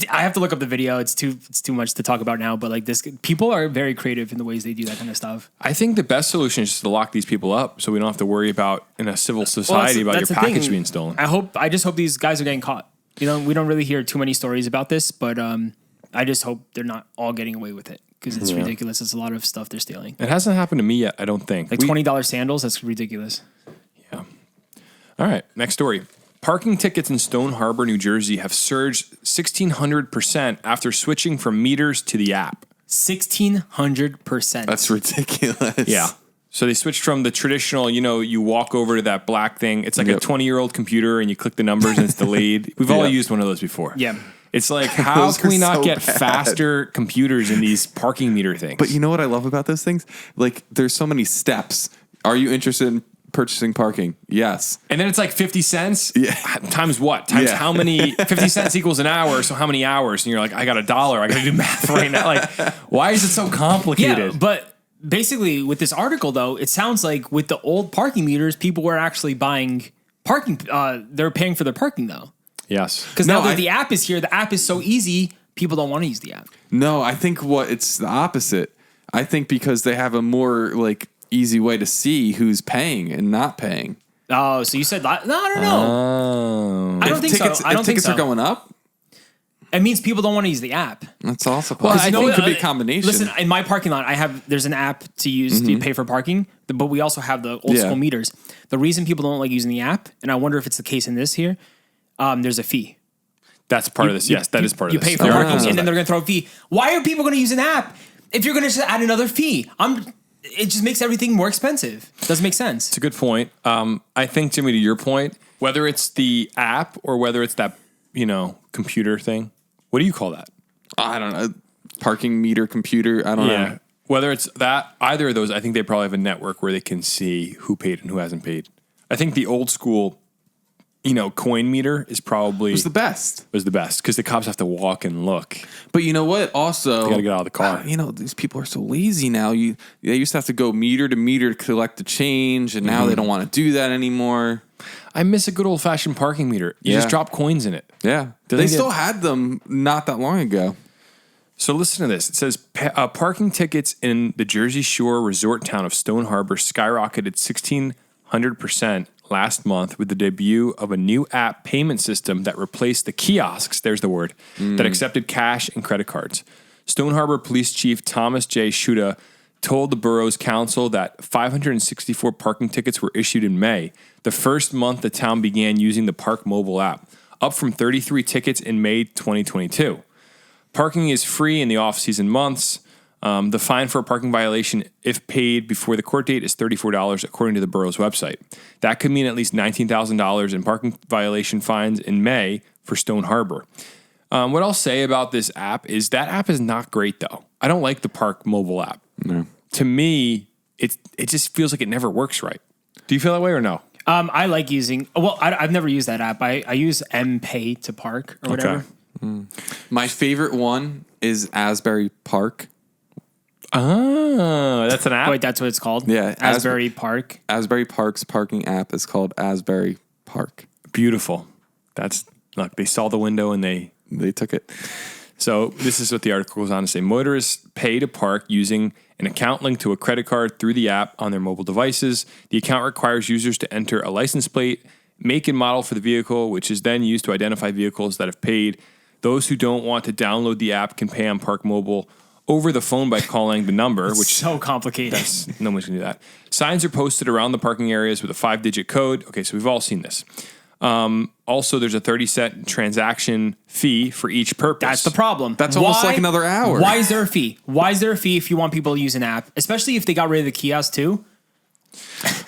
I have to look up the video. It's too much to talk about now. But like people are very creative in the ways they do that kind of stuff. I think the best solution is just to lock these people up, so we don't have to worry about in a civil society about your package being stolen. I just hope these guys are getting caught. You know, we don't really hear too many stories about this, but I just hope they're not all getting away with it because it's ridiculous. It's a lot of stuff they're stealing. It hasn't happened to me yet, I don't think. Like $20 sandals. That's ridiculous. Yeah. All right. Next story. Parking tickets in Stone Harbor, New Jersey have surged 1,600% after switching from meters to the app. 1,600%. That's ridiculous. Yeah. So they switched from the traditional, you walk over to that black thing. It's like a 20-year-old computer and you click the numbers and it's delayed. We've all used one of those before. Yeah. It's like, how can we not so get bad. faster computers in these parking meter things? But you know what I love about those things? Like, there's so many steps. Are you interested in purchasing parking? Yes. And then it's like 50 cents. Yeah. Times what? Times how many? 50 cents equals an hour. So how many hours? And you're like, I got $1. I got to do math right now. Like, why is it so complicated? Yeah, but basically with this article though, it sounds like with the old parking meters, people were actually buying parking. They're paying for their parking though. Yes. Because now that the app is here, the app is so easy, people don't want to use the app. No, I think it's the opposite. I think because they have a more like easy way to see who's paying and not paying. Oh, so you said that? No, I don't know. I don't think so. I don't think tickets are going up. It means people don't want to use the app. That's also Well, possible. I I think it could be a combination. Listen, in my parking lot, there's an app to use to pay for parking, but we also have the old school meters. The reason people don't like using the app, and I wonder if it's the case in this here, there's a fee. That's part of this. Yes, that is part of this. You pay for parking, and then they're going to throw a fee. Why are people going to use an app if you're going to just add another fee? It just makes everything more expensive. Doesn't make sense. It's a good point. I think, Jimmy, to your point, whether it's the app or whether it's that, computer thing, what do you call that? I don't know. Parking meter computer. I don't know. Whether it's that, either of those, I think they probably have a network where they can see who paid and who hasn't paid. I think the old school, coin meter is probably Was the best because the cops have to walk and look. But you know what? Also, They got to get out of the car. These people are so lazy now. They used to have to go meter to meter to collect the change, and now they don't want to do that anymore. I miss a good old fashioned parking meter. You just drop coins in it. Yeah, they still had them not that long ago. So listen to this. It says parking tickets in the Jersey Shore resort town of Stone Harbor skyrocketed 1,600% last month with the debut of a new app payment system that replaced the kiosks, there's the word, that accepted cash and credit cards. Stone Harbor Police Chief Thomas J. Shuda told the borough's council that 564 parking tickets were issued in May, the first month the town began using the Park mobile app, up from 33 tickets in May 2022. Parking is free in the off-season months. The fine for a parking violation, if paid before the court date, is $34, according to the borough's website. That could mean at least $19,000 in parking violation fines in May for Stone Harbor. What I'll say about this app is that app is not great, though. I don't like the Park mobile app. No. To me, it just feels like it never works right. Do you feel that way or no? I like using. Well, I've never used that app. I use MPay to park or whatever. Okay. My favorite one is Asbury Park. Oh, that's an app? Wait, that's what it's called? Yeah. Asbury Park. Asbury Park's parking app is called Asbury Park. Beautiful. Look, they saw the window and they took it. So this is what the article goes on to say. Motorists pay to park using an account linked to a credit card through the app on their mobile devices. The account requires users to enter a license plate, make and model for the vehicle, which is then used to identify vehicles that have paid. Those who don't want to download the app can pay on Park Mobile over the phone by calling the number, which so complicated. no one's going to do that. Signs are posted around the parking areas with a 5-digit code. Okay, so we've all seen this. Also, there's a 30-cent transaction fee for each purpose. That's the problem. That's almost like another hour. Why is there a fee? Why is there a fee if you want people to use an app, especially if they got rid of the kiosk too?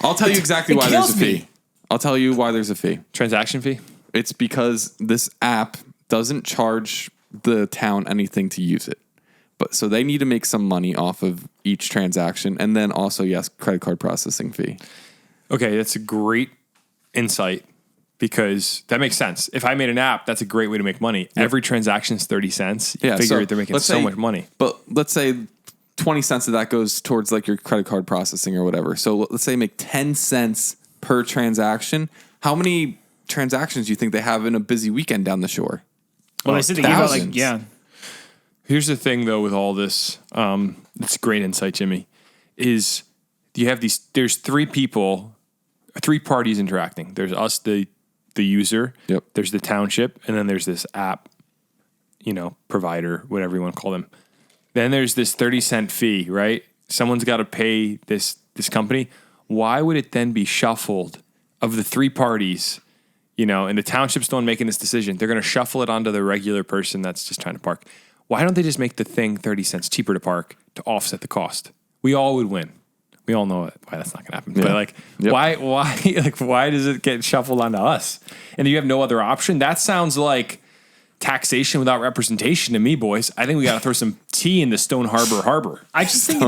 I'll tell you exactly why there's a fee. I'll tell you why there's a fee. Transaction fee? It's because this app doesn't charge the town anything to use it. But so they need to make some money off of each transaction, and then also, yes, credit card processing fee. Okay, that's a great insight because that makes sense. If I made an app, that's a great way to make money. Yep. Every transaction is 30 cents. You figure they're making so much money. But let's say 20 cents of that goes towards like your credit card processing or whatever. So let's say you make 10 cents per transaction. How many transactions do you think they have in a busy weekend down the shore? Well, they said they gave out like, yeah. Here's the thing, though, with all this. It's great insight, Jimmy. Is you have there's three parties interacting. There's us, the user. Yep. There's the township, and then there's this app, provider, whatever you want to call them. Then there's this 30-cent fee, right? Someone's got to pay this company. Why would it then be shuffled of the three parties? And the township's the one making this decision. They're going to shuffle it onto the regular person that's just trying to park. Why don't they just make the thing 30 cents cheaper to park to offset the cost? We all would win. We all know why that's not going to happen. Yeah. But why does it get shuffled onto us? And you have no other option? That sounds like taxation without representation to me, boys. I think we got to throw some tea into Stone Harbor. I just think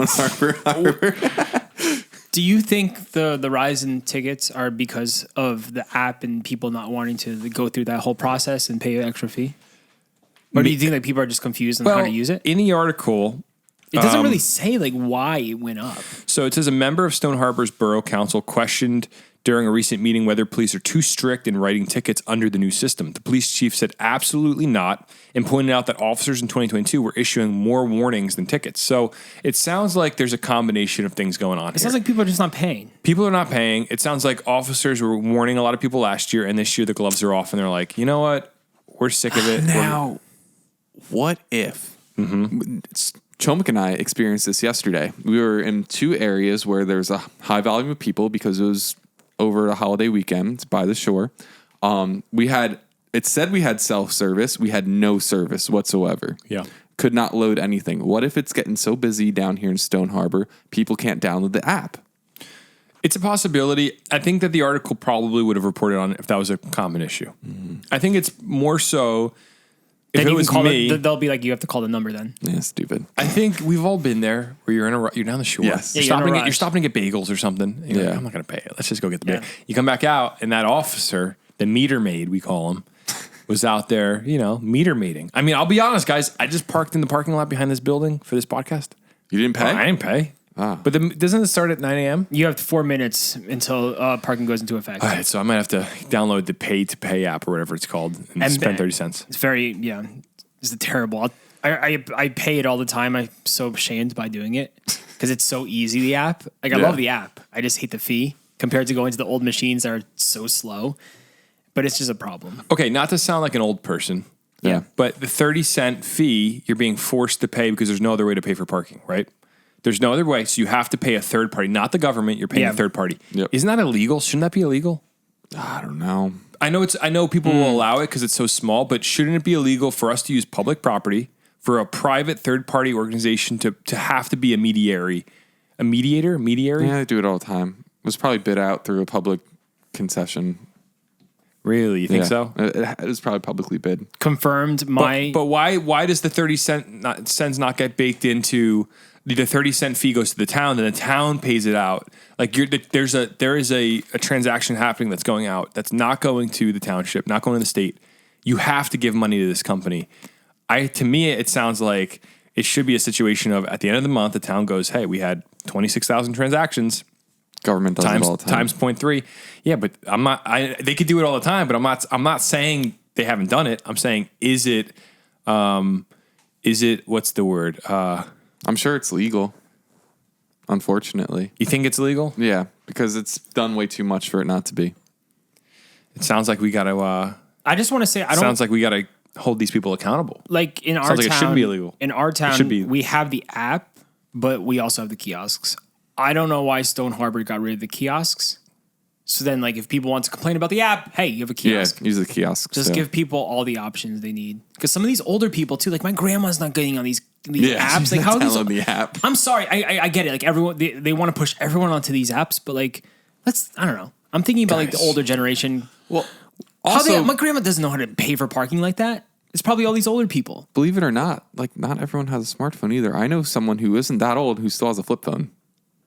Do you think the rise in tickets are because of the app and people not wanting to go through that whole process and pay an extra fee? Or do you think that people are just confused on how to use it? In the article, it doesn't really say why it went up. So it says a member of Stone Harbor's Borough Council questioned during a recent meeting whether police are too strict in writing tickets under the new system. The police chief said absolutely not and pointed out that officers in 2022 were issuing more warnings than tickets. So it sounds like there's a combination of things going on. It sounds like people are just not paying. People are not paying. It sounds like officers were warning a lot of people last year, and this year the gloves are off, and they're like, you know what? We're sick of it. Now, what if? Chomik and I experienced this yesterday. We were in two areas where there's a high volume of people because it was over a holiday weekend by the shore. It said we had self-service. We had no service whatsoever. Yeah. Could not load anything. What if it's getting so busy down here in Stone Harbor, people can't download the app? It's a possibility. I think that the article probably would have reported on it if that was a common issue. I think it's more so if then it was me. They'll be like, you have to call the number then. Yeah, stupid. I think we've all been there where you're down the shore. Yes. You're, Yeah, you're stopping to get bagels or something. You're like, I'm not going to pay it. Let's just go get the bagel. You come back out, and that officer, the meter maid, we call him, was out there, meter maiding. I mean, I'll be honest, guys. I just parked in the parking lot behind this building for this podcast. You didn't pay? I didn't pay. But doesn't it start at 9 a.m.? You have 4 minutes until parking goes into effect. All right, so I might have to download the pay-to-pay app or whatever it's called and spend 30 cents. It's it's terrible. I pay it all the time. I'm so ashamed by doing it because it's so easy, the app. I love the app. I just hate the fee compared to going to the old machines that are so slow. But it's just a problem. Okay, not to sound like an old person. Yeah. But the 30-cent fee, you're being forced to pay because there's no other way to pay for parking, right? There's no other way. So you have to pay a third party, not the government. You're paying a third party. Yep. Isn't that illegal? Shouldn't that be illegal? I don't know. I know people will allow it because it's so small, but shouldn't it be illegal for us to use public property for a private third party organization to have to be a mediator? Yeah, they do it all the time. It was probably bid out through a public concession. Really? You think so? It was probably publicly bid. Confirmed. But why does the 30 cents not get baked into the 30-cent fee goes to the town, then the town pays it out? Like there is a transaction happening that's going out that's not going to the township, not going to the state. You have to give money to this company. To me, it sounds like it should be a situation of at the end of the month, the town goes, "Hey, we had 26,000 transactions." Government does it all the time. Times 0.3. Yeah, but I'm not. They could do it all the time, but I'm not saying they haven't done it. I'm saying, is it is it, what's the word? I'm sure it's legal. Unfortunately. You think it's legal? Yeah, because it's done way too much for it not to be. It sounds like we got to, I just want to say, I don't sounds like we got to hold these people accountable. like in our Sounds like town. it should be illegal. In our town, should be. we have the app, but we also have the kiosks. I don't know why Stone Harbor got rid of the kiosks. So then, like, if people want to complain about the app, hey, you have a kiosk. Yeah, use the kiosk. Just give people all the options they need. Because some of these older people too, like my grandma's not getting on these apps. Like how are these? the app. I'm sorry, I get it. Like everyone, they want to push everyone onto these apps, but like, I don't know. I'm thinking about like the older generation. Well, How also, my grandma doesn't know how to pay for parking like that. It's probably all these older people. believe it or not, like not everyone has a smartphone either. I know someone who isn't that old who still has a flip phone.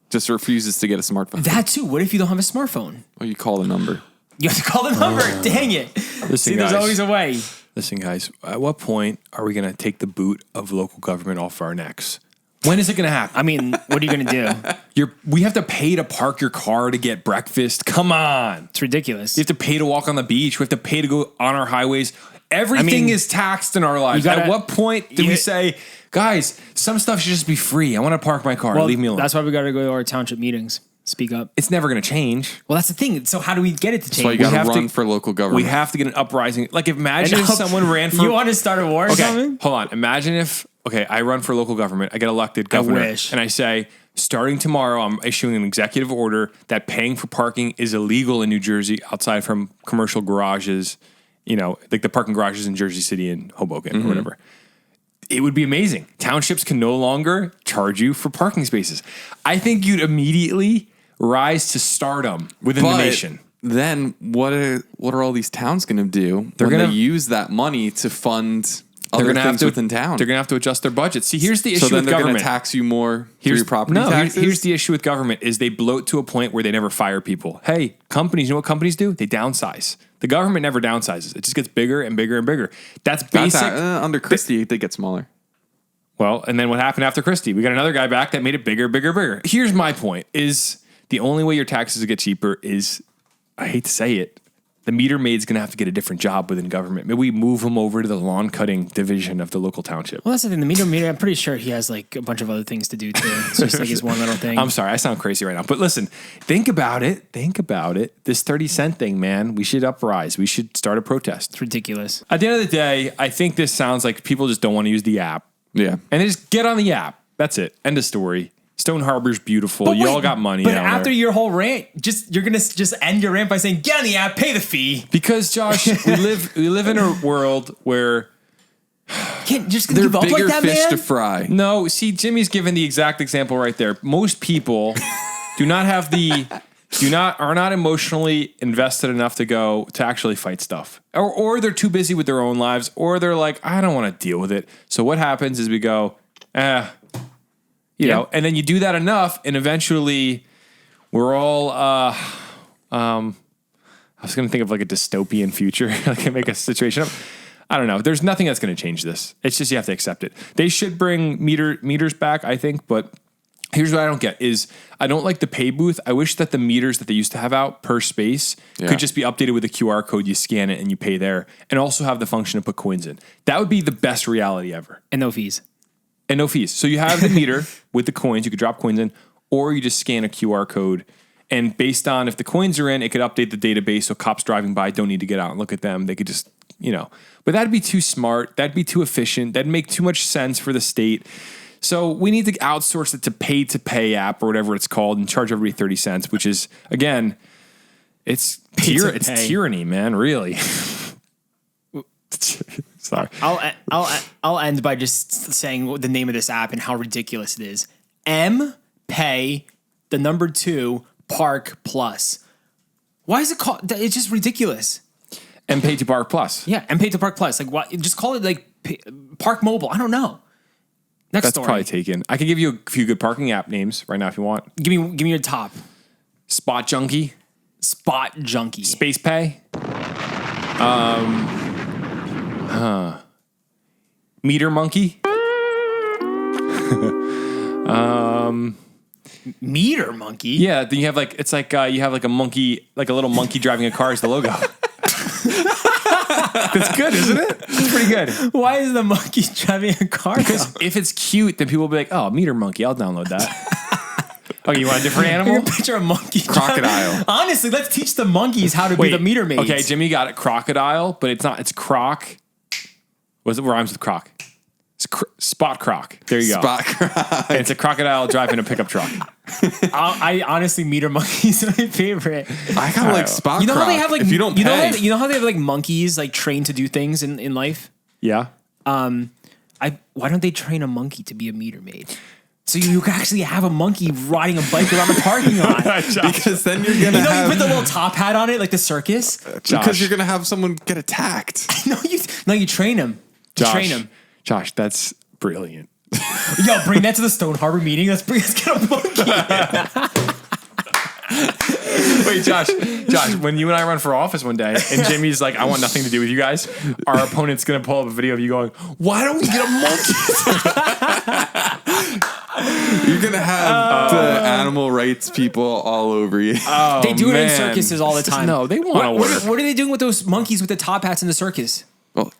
Just refuses to get a smartphone. That too. What if you don't have a smartphone? Or you call the number. You have to call the number. Dang it. See, there's guys. always a way. Listen, guys, at what point are we going to take the boot of local government off our necks? When is it going to happen? I mean, what are you going to do? We have to pay to park your car to get breakfast. Come on. It's ridiculous. You have to pay to walk on the beach. We have to pay to go on our highways. Everything is taxed in our lives. At what point do we say, guys, some stuff should just be free? I want to park my car. Leave me alone. That's why we got to go to our township meetings. Speak up. It's never going to change. Well, that's the thing. So how do we get it to change? That's why you got to run for local government. We have to get an uprising. Like, imagine if someone ran for... You want to start a war or something? Hold on. Imagine if, I run for local government. I get elected governor. wish. And I say, starting tomorrow, I'm issuing an executive order that paying for parking is illegal in New Jersey outside from commercial garages, like the parking garages in Jersey City and Hoboken or whatever. It would be amazing. Townships can no longer charge you for parking spaces. I think you'd immediately rise to stardom within the nation. Then what are all these towns going to do? They're going to use that money to fund other things within town. They're going to have to adjust their budget. See, here's the issue with government. So then they're going to tax you more for your property taxes? Here's the issue with government is they bloat to a point where they never fire people. Hey, companies, you know what companies do? They downsize. The government never downsizes. It just gets bigger and bigger and bigger. That's basic. Under Christie, they get smaller. Well, and then what happened after Christie? We got another guy back that made it bigger, bigger, bigger. Here's my point is the only way your taxes get cheaper is, I hate to say it, the meter maid's going to have to get a different job within government. Maybe we move him over to the lawn cutting division of the local township. Well, that's the thing. The meter maid, I'm pretty sure he has like a bunch of other things to do too. It's just like his one little thing. I'm sorry, I sound crazy right now. But listen, think about it. This 30-cent thing, man, we should uprise. We should start a protest. It's ridiculous. At the end of the day, I think this sounds like people just don't want to use the app. Yeah. And they just get on the app. That's it. End of story. Stone Harbor's beautiful. You all got money. But down after there. your whole rant, you're gonna just end your rant by saying, "Get on the app, pay the fee." Because Josh, we live in a world where Can't just They're give up bigger like that, fish man. to fry. no. See, Jimmy's given the exact example right there. Most people are not emotionally invested enough to actually fight stuff, or they're too busy with their own lives, or they're like, I don't want to deal with it. So what happens is we go, you know, and then you do that enough, and eventually we're all. I was going to think of like a dystopian future, like make a situation up. I don't know. There's nothing that's going to change this. It's just you have to accept it. They should bring meters back, I think, but. Here's what I don't get is I don't like the pay booth. I wish that the meters that they used to have out per space could just be updated with a QR code. You scan it and you pay there, and also have the function to put coins in. That would be the best reality ever. And no fees. And no fees. So you have the meter with the coins. You could drop coins in, or you just scan a QR code. And based on if the coins are in, it could update the database. So cops driving by don't need to get out and look at them. They could just, but that'd be too smart. That'd be too efficient. That'd make too much sense for the state. So we need to outsource it to pay app or whatever it's called and charge everybody 30 cents, which is, again, it's tyranny, man, really. Sorry. I'll end by just saying the name of this app and how ridiculous it is. Pay the number 2 Park Plus. Why is it called? It's just ridiculous. Pay to Park Plus. Yeah, Pay to Park Plus. Like what? Just call it like Park Mobile. I don't know. Next story. Probably taken. I could give you a few good parking app names right now if you want. Give me your top. Spot Junkie. Space Pay. Meter Monkey. Meter Monkey? Yeah, then you have you have like a monkey, like a little monkey driving a car as the logo. It's good, isn't it? It's pretty good. Why is the monkey driving a car? Because if it's cute, then people will be like, oh, meter monkey, I'll download that. Oh, you want a different animal? You can picture a monkey. Crocodile. Honestly, let's teach the monkeys how to be the meter maids. Okay, Jimmy got it. Crocodile, but it's not. It's croc. What rhymes with croc? It's spot croc. There you go. Spot croc. And it's a crocodile driving a pickup truck. I honestly, meter monkeys are my favorite. I kind of like spot You know croc. how they have like if you don't you pay. know how they have like monkeys like trained to do things in life? Yeah. Why don't they train a monkey to be a meter maid? So you can actually have a monkey riding a bike around the parking lot. because then you're gonna You have put the little top hat on it like the circus. because you're gonna have someone get attacked. You train him. Train him. Josh, that's brilliant. Yo, bring that to the Stone Harbor meeting. Let's get a monkey. Wait, Josh, when you and I run for office one day and Jimmy's like, I want nothing to do with you guys, our opponent's going to pull up a video of you going, why don't we get a monkey? You're gonna have the animal rights people all over you. They do it in circuses all the time. No, they want to work. What are they doing with those monkeys with the top hats in the circus? Well,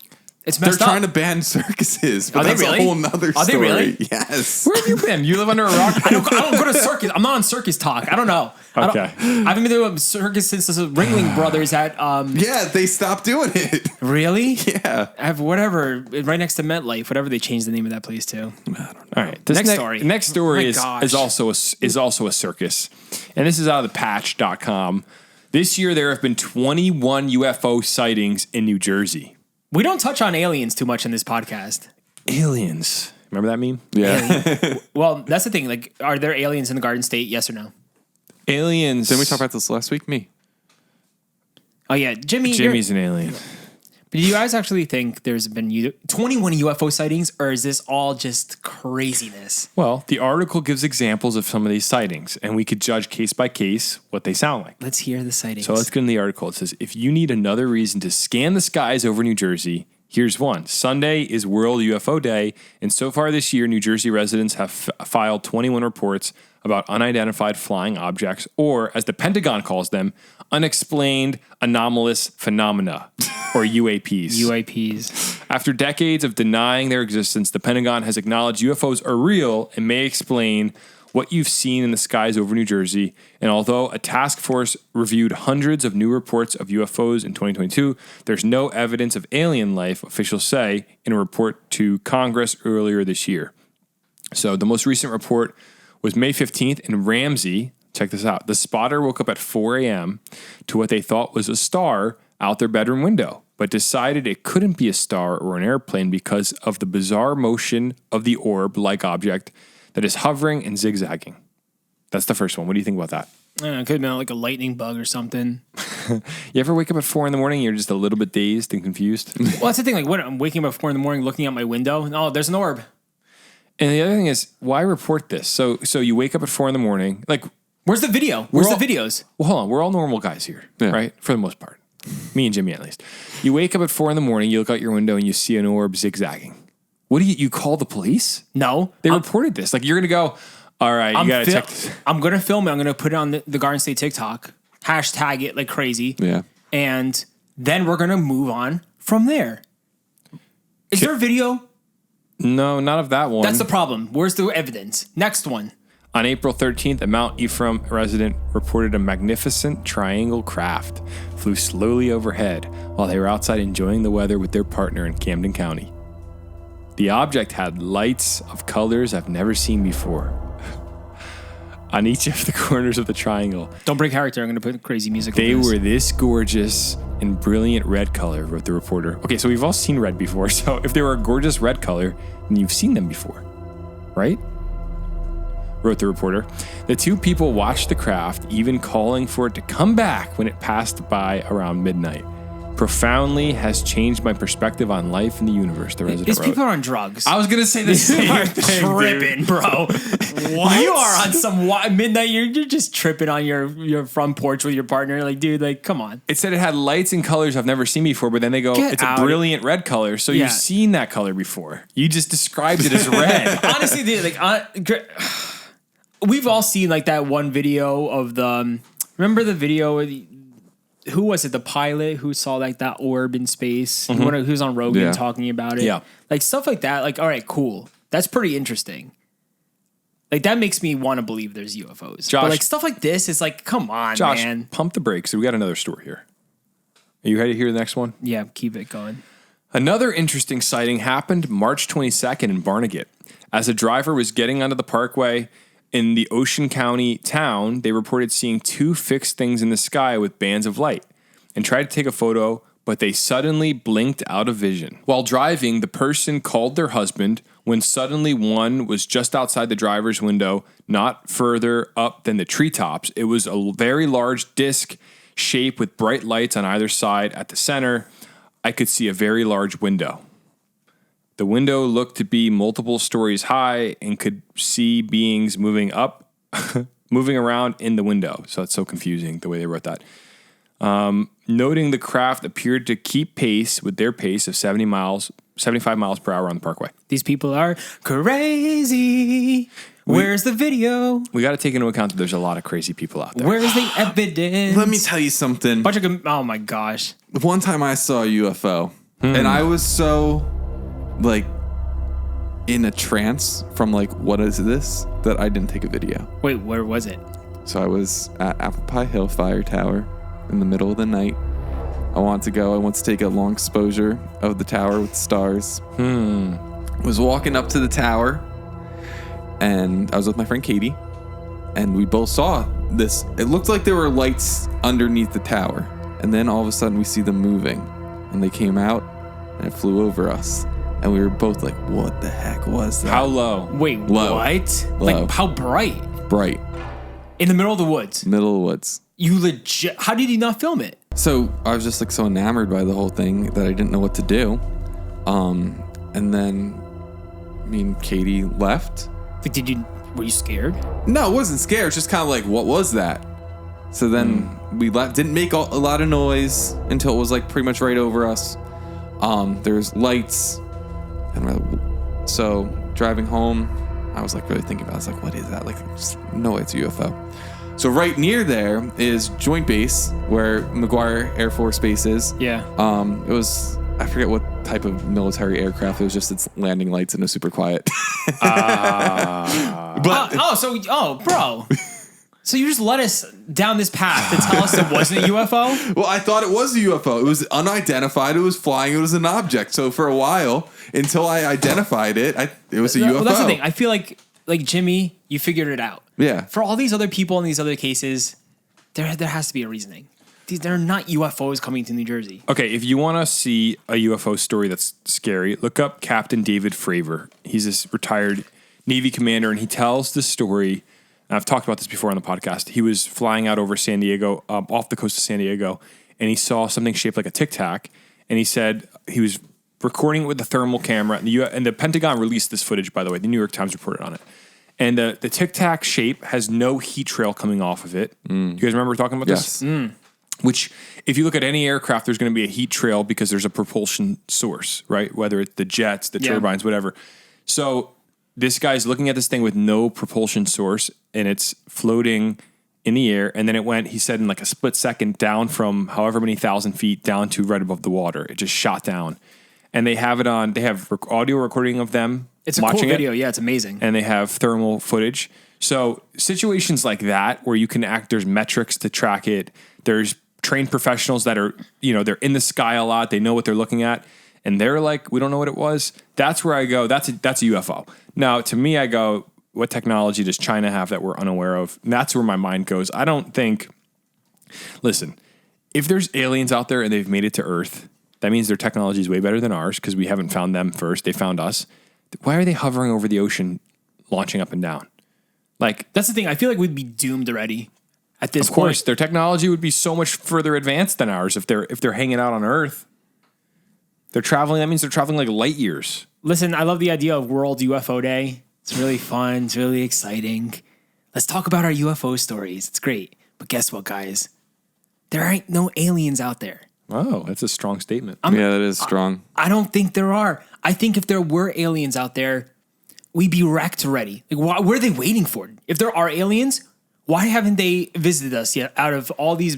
It's they're messed up. trying to ban circuses, but Are they that's really? a whole nother story. Are they really? Yes. Where have you been? You live under a rock? I don't go to circus. I'm not on circus talk. I don't know. Okay. I haven't been to a circus since the Ringling Brothers at. Yeah, they stopped doing it. Really? Yeah. I have whatever right next to MetLife. Whatever they changed the name of that place to. All right. This Next story. Next story Oh my is gosh. also a circus, and this is out of the patch.com. This year there have been 21 UFO sightings in New Jersey. We don't touch on aliens too much in this podcast. Aliens. Remember that meme? Yeah. Well, that's the thing. Like, are there aliens in the Garden State? Yes or no? Aliens. Didn't we talk about this last week? Me. Oh yeah, Jimmy's an alien. But do you guys actually think there's been 21 UFO sightings, or is this all just craziness? Well, the article gives examples of some of these sightings, and we could judge case by case what they sound like. Let's hear the sightings. So let's get in the article. It says, if you need another reason to scan the skies over New Jersey, here's one. Sunday is World UFO Day, and so far this year, New Jersey residents have filed 21 reports about unidentified flying objects, or as the Pentagon calls them, unexplained anomalous phenomena, or UAPs. UAPs. After decades of denying their existence, the Pentagon has acknowledged UFOs are real and may explain what you've seen in the skies over New Jersey. And although a task force reviewed hundreds of new reports of UFOs in 2022, there's no evidence of alien life, officials say in a report to Congress earlier this year. So the most recent report was May 15th in Ramsey. Check this out. The spotter woke up at 4 a.m. to what they thought was a star out their bedroom window, but decided it couldn't be a star or an airplane because of the bizarre motion of the orb-like object that is hovering and zigzagging. That's the first one. What do you think about that? I don't know, it could have been like a lightning bug or something. You ever wake up at 4 a.m. and you're just a little bit dazed and confused? Well, that's the thing. Like, what? I'm waking up at 4 a.m, looking out my window, and oh, there's an orb. And the other thing is, why report this? So you wake up at 4 a.m. Like, Where's the video? Where's the videos? Well, hold on. We're all normal guys here, right? For the most part. Me and Jimmy, at least. You wake up at 4 a.m, you look out your window and you see an orb zigzagging. What do you call the police? No. They reported this. Like, you're going to go, all right, you got to check this. I'm going to film it. I'm going to put it on the Garden State TikTok. Hashtag it like crazy. Yeah. And then we're going to move on from there. Is there a video? No, not of that one. That's the problem. Where's the evidence? Next one. On April 13th, a Mount Ephraim resident reported a magnificent triangle craft flew slowly overhead while they were outside enjoying the weather with their partner in Camden County. The object had lights of colors I've never seen before on each of the corners of the triangle. Don't break character. I'm going to put crazy music. They over this. were this gorgeous and brilliant red color, wrote the reporter. Okay, so we've all seen red before. So if they were a gorgeous red color, then you've seen them before, right? Wrote the reporter. The two people watched the craft, even calling for it to come back when it passed by around midnight. Profoundly has changed my perspective on life and the universe, the resident These wrote. people are on drugs. I was going to say the same are thing, tripping, dude. bro. What? You are on some midnight. You're just tripping on your front porch with your partner. Like, dude, like, come on. It said it had lights and colors I've never seen before, but then they go, Get it's a out. brilliant red color. So Yeah. you've seen that color before. You just described it as red. Honestly, dude, like, we've all seen like that one video of the. Remember the video? who was it? The pilot who saw like that orb in space. Who's on Rogan Yeah. talking about it. Yeah. Like stuff like that. Like, all right, cool. That's pretty interesting. Like that makes me want to believe there's UFOs. Josh- but like stuff like this is like, come on, Josh, man. pump the brakes. We got another story here. Are you ready to hear the next one? Yeah, keep it going. Another interesting sighting happened March 22nd in Barnegat. As a driver was getting onto the parkway in the Ocean County town, they reported seeing two fixed things in the sky with bands of light and tried to take a photo, but they suddenly blinked out of vision. While driving, the person called their husband when suddenly one was just outside the driver's window, not further up than the treetops. It was a very large disc shape with bright lights on either side. At the center, I could see a very large window. The window looked to be multiple stories high and could see beings moving around in the window. So it's so confusing the way they wrote that. Noting the craft appeared to keep pace with their pace of 75 miles per hour on the parkway. These people are crazy. Where's the video? We got to take into account that there's a lot of crazy people out there. Where's the evidence? Let me tell you something. Oh my gosh. One time I saw a UFO, and I was so like in a trance from like, what is this, that I didn't take a video. Wait, where was it? So I was at Apple Pie Hill Fire Tower in the middle of the night. I wanted to take a long exposure of the tower with the stars. Was walking up to the tower, and I was with my friend Katie, and we both saw this. It looked like there were lights underneath the tower, and then all of a sudden we see them moving, and they came out, and it flew over us, and we were both like, what the heck was that? How low? Wait, Low. what? Low. Like how bright? Bright. In the middle of the woods. Middle of the woods. You legit, how did you not film it? So I was just like so enamored by the whole thing that I didn't know what to do. And then me and Katie left. Like, were you scared? No, I wasn't scared. It's just kind of like, what was that? So then we left. Didn't make a lot of noise until it was like pretty much right over us. There's lights. And so driving home, I was like really thinking about it. I was like, what is that? Like, just, no, it's a UFO. So right near there is Joint Base, where McGuire Air Force Base is. Yeah. It was, I forget what type of military aircraft. It was just its landing lights and it was super quiet. Bro. So you just led us down this path to tell us it wasn't a UFO? Well, I thought it was a UFO. It was unidentified. It was flying. It was an object. So for a while, until I identified it, it was a UFO. Well, that's the thing. I feel like Jimmy, you figured it out. Yeah. For all these other people in these other cases, there has to be a reasoning. They're not UFOs coming to New Jersey. Okay, if you want to see a UFO story that's scary, look up Captain David Fravor. He's this retired Navy commander, and he tells the story. And I've talked about this before on the podcast. He was flying out over San Diego, off the coast of San Diego, and he saw something shaped like a Tic Tac. And he said he was recording it with a thermal camera. And the Pentagon released this footage, by the way. The New York Times reported on it. And the Tic Tac shape has no heat trail coming off of it. You guys remember talking about this? Which, if you look at any aircraft, there's going to be a heat trail because there's a propulsion source, right? Whether it's the jets, the turbines, whatever. So this guy's looking at this thing with no propulsion source, and it's floating in the air. And then he said, in like a split second, down from however many thousand feet down to right above the water. It just shot down. And they have audio recording of them. It's a cool video. Yeah, it's amazing. And they have thermal footage. So situations like that where you can there's metrics to track it. There's trained professionals that are, they're in the sky a lot. They know what they're looking at. And they're like, we don't know what it was. That's where I go, that's a UFO. Now, to me, I go, what technology does China have that we're unaware of? And that's where my mind goes. I don't think, listen, if there's aliens out there and they've made it to Earth, that means their technology is way better than ours because we haven't found them first. They found us. Why are they hovering over the ocean, launching up and down? Like, that's the thing. I feel like we'd be doomed already at this point. Of course, their technology would be so much further advanced than ours if they're hanging out on Earth. They're traveling. That means they're traveling like light years. Listen, I love the idea of World UFO Day. It's really fun. It's really exciting. Let's talk about our UFO stories. It's great. But guess what, guys? There ain't no aliens out there. Oh, that's a strong statement. Yeah, that is strong. I don't think there are. I think if there were aliens out there, we'd be wrecked already. Like, what are they waiting for? If there are aliens, why haven't they visited us yet out of all these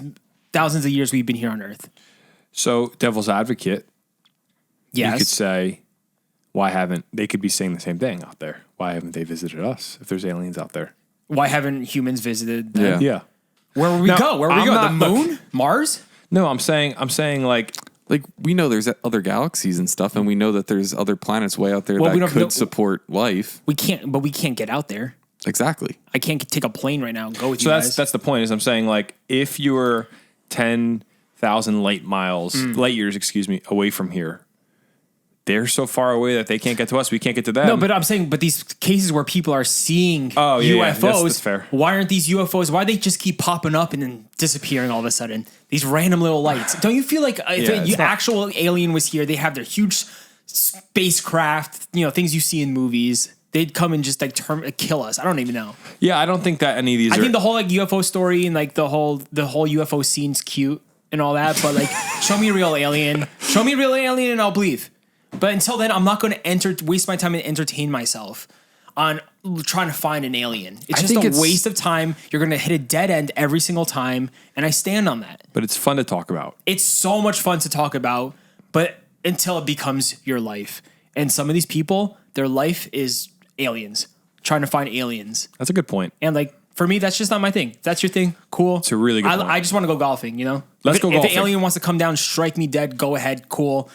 thousands of years we've been here on Earth. So, devil's advocate, Yes. you could say, they could be saying the same thing out there. Why haven't they visited us if there's aliens out there? Why haven't humans visited them? Yeah. Where would we No, go? Where would we I'm go? not- The moon? Mars? No, I'm saying like, Like, we know there's other galaxies and stuff, and we know that there's other planets way out there Well, we that don't could know- support life. We can't get out there. Exactly. I can't take a plane right now and go with so you that's guys. that's the point. Is I'm saying like, if you're 10,000 light years, away from here, they're so far away that they can't get to us. We can't get to them. No, but I'm saying, these cases where people are seeing Oh, yeah, UFOs, that's fair. why aren't these UFOs? Why do they just keep popping up and then disappearing all of a sudden? These random little lights. Don't you feel like if Yeah, it's an actual alien was here, they have their huge spacecraft, things you see in movies. They'd come and just kill us. I don't even know. yeah, I don't think that any of these. I are, think the whole UFO story and the whole UFO scene's cute and all that, but show me a real alien. Show me a real alien and I'll believe. But until then, I'm not going to waste my time and entertain myself on trying to find an alien. It's I just think a it's- waste of time. You're going to hit a dead end every single time, and I stand on that. but it's fun to talk about. It's so much fun to talk about, but until it becomes your life. And some of these people, their life is aliens, trying to find aliens. That's a good point. And for me, that's just not my thing. If that's your thing, cool. It's a really good point. I just want to go golfing, Let's If go If golfing. an alien wants to come down, strike me dead, go ahead, cool.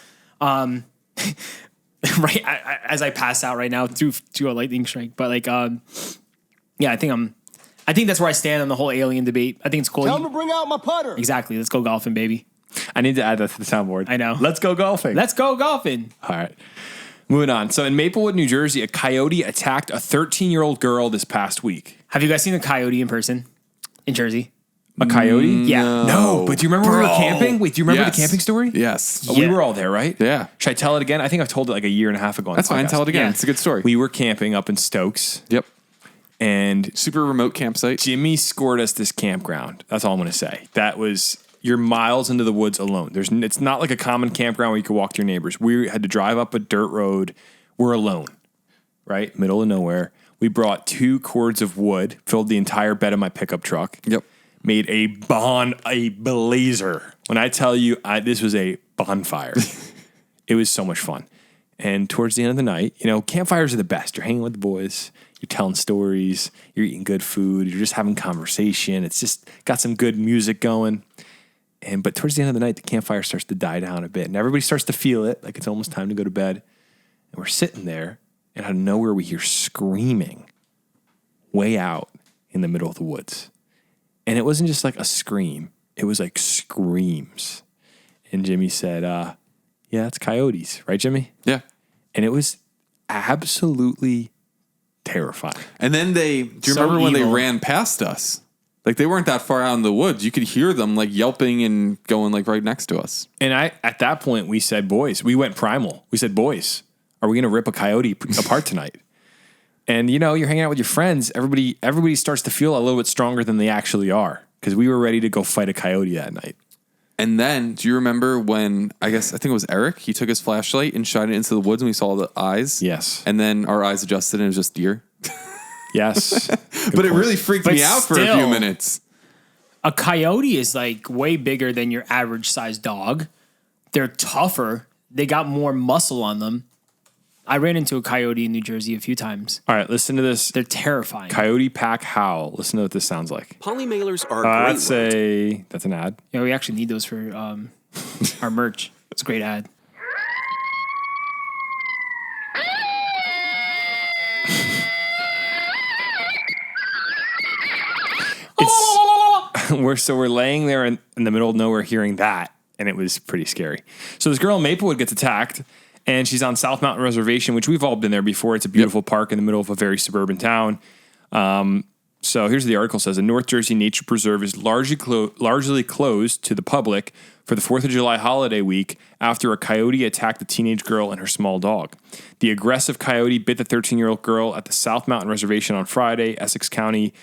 Right as I pass out right now through a lightning strike. But yeah, I think that's where I stand on the whole alien debate. I think it's cool. Tell him to bring out my putter. Exactly. Let's go golfing, baby. I need to add that to the soundboard. I know. Let's go golfing. Let's go golfing. All right. Moving on. So in Maplewood, New Jersey, a coyote attacked a 13-year-old girl this past week. Have you guys seen a coyote in person in Jersey? A coyote? Yeah. No, but do you remember we were camping? Wait, do you remember Yes. the camping story? Yes. We Yeah. were all there, right? Yeah. Should I tell it again? I think I've told it like a year and a half ago. On That's the fine. podcast. Tell it again. Yeah. It's a good story. We were camping up in Stokes, Yep. and Super remote campsite. Jimmy scored us this campground. That's all I'm going to say. That was, you're miles into the woods alone. It's not like a common campground where you could walk to your neighbors. We had to drive up a dirt road. We're alone, right? Middle of nowhere. We brought 2 cords of wood, filled the entire bed of my pickup truck. Yep. Made a blazer. When I tell you, this was a bonfire. It was so much fun. And towards the end of the night, campfires are the best. You're hanging with the boys. You're telling stories. You're eating good food. You're just having conversation. It's just got some good music going. But towards the end of the night, the campfire starts to die down a bit. And everybody starts to feel it, like it's almost time to go to bed. And we're sitting there, and out of nowhere, we hear screaming way out in the middle of the woods. And it wasn't just like a scream. It was like screams. And Jimmy said, yeah, it's coyotes. Right, Jimmy? Yeah. And it was absolutely terrifying. And then do you remember when they ran past us? Like, they weren't that far out in the woods. You could hear them yelping and going right next to us. And at that point, we said, boys, we went primal. We said, boys, are we going to rip a coyote apart tonight? And, you're hanging out with your friends. Everybody starts to feel a little bit stronger than they actually are, because we were ready to go fight a coyote that night. And then, do you remember when, I think it was Eric, he took his flashlight and shined it into the woods and we saw the eyes? Yes. And then our eyes adjusted and it was just deer. Yes. But it really freaked me out for a few still- minutes. A coyote is way bigger than your average sized dog. They're tougher. They got more muscle on them. I ran into a coyote in New Jersey a few times. All right, listen to this. They're terrifying. Coyote pack howl. Listen to what this sounds like. Polymailers are great words. That's an ad. We actually need those for our merch. It's a great ad. We're laying there in the middle of nowhere hearing that, and it was pretty scary. So this girl in Maplewood gets attacked, and she's on South Mountain Reservation, which we've all been there before. It's a beautiful park in the middle of a very suburban town. So here's what the article says. A North Jersey nature preserve is largely closed to the public for the 4th of July holiday week after a coyote attacked a teenage girl and her small dog. The aggressive coyote bit the 13-year-old girl at the South Mountain Reservation on Friday. Essex County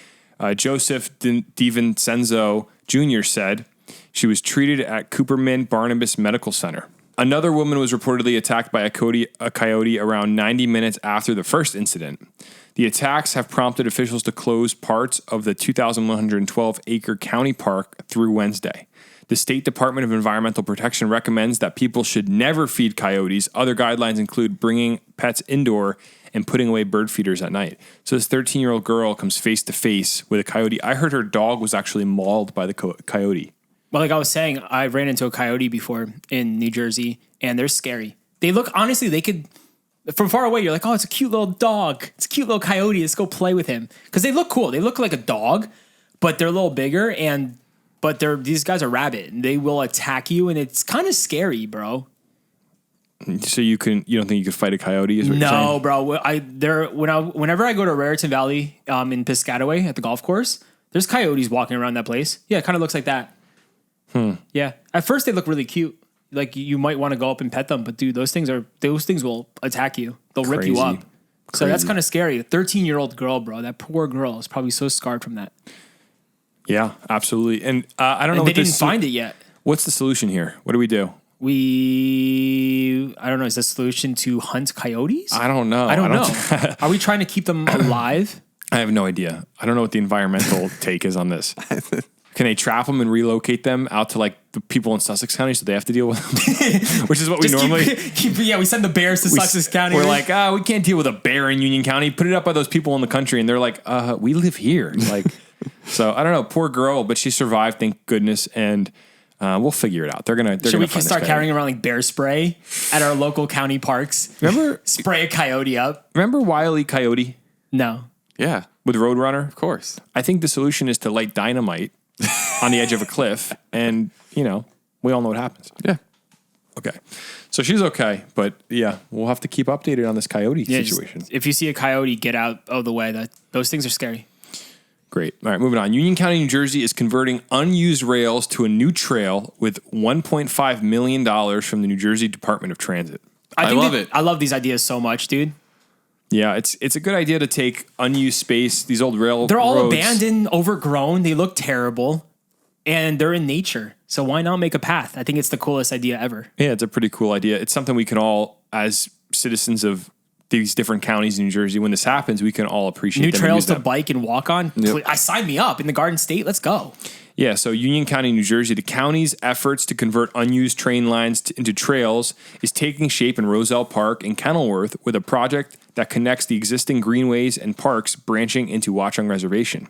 Joseph DiVincenzo Jr. said she was treated at Cooperman Barnabas Medical Center. Another woman was reportedly attacked by a coyote around 90 minutes after the first incident. The attacks have prompted officials to close parts of the 2,112-acre county park through Wednesday. The State Department of Environmental Protection recommends that people should never feed coyotes. Other guidelines include bringing pets indoor and putting away bird feeders at night. So this 13-year-old girl comes face to face with a coyote. I heard her dog was actually mauled by the coyote. Well, like I was saying, I ran into a coyote before in New Jersey, and they're scary. They look, honestly, they could, from far away, you're like, oh, it's a cute little dog. It's a cute little coyote. Let's go play with him. Because they look cool. They look like a dog, but they're a little bigger, but these guys are rabid, and they will attack you, and it's kind of scary, bro. So you don't think you could fight a coyote? Is what you're No, saying? bro. Whenever I go to Raritan Valley in Piscataway at the golf course, there's coyotes walking around that place. Yeah, it kind of looks like that. Yeah. At first, they look really cute. Like you might want to go up and pet them, but dude, those things will attack you. They'll rip you up. So that's kind of scary. A 13-year-old girl, bro. That poor girl is probably so scarred from that. Yeah, absolutely. And I don't know. They didn't find it yet. What's the solution here? What do we do? I don't know. Is the solution to hunt coyotes? I don't know. I don't know. Are we trying to keep them alive? I have no idea. I don't know what the environmental take is on this. Can they trap them and relocate them out to like the people in Sussex County so they have to deal with them? Which is what we normally... we send the bears to Sussex County. We're like, we can't deal with a bear in Union County. Put it up by those people in the country. And they're like, we live here. Like, so I don't know. Poor girl, but she survived, thank goodness. And we'll figure it out. Should we start carrying around like bear spray at our local county parks? Remember? Spray a coyote up. Remember Wile E. Coyote? No. Yeah. With Roadrunner? Of course. I think the solution is to light dynamite on the edge of a cliff, and we all know what happens. Yeah. Okay. So she's okay, but yeah, we'll have to keep updated on this coyote situation. If you see a coyote, get out of the way. Those things are scary. Great. All right, moving on. Union County, New Jersey is converting unused rails to a new trail with $1.5 million from the New Jersey Department of Transit. I love it. I love these ideas so much, dude. Yeah, it's a good idea to take unused space, these old railroads. They're all abandoned, overgrown. They look terrible, and they're in nature. So why not make a path? I think it's the coolest idea ever. Yeah, it's a pretty cool idea. It's something we can all, as citizens of these different counties in New Jersey, when this happens, we can all appreciate new them trails to bike and walk on. Yep. I sign me up in the Garden State. Let's go. Yeah, so Union County, New Jersey, the county's efforts to convert unused train lines into trails is taking shape in Roselle Park in Kenilworth with a project that connects the existing greenways and parks branching into Watchung Reservation.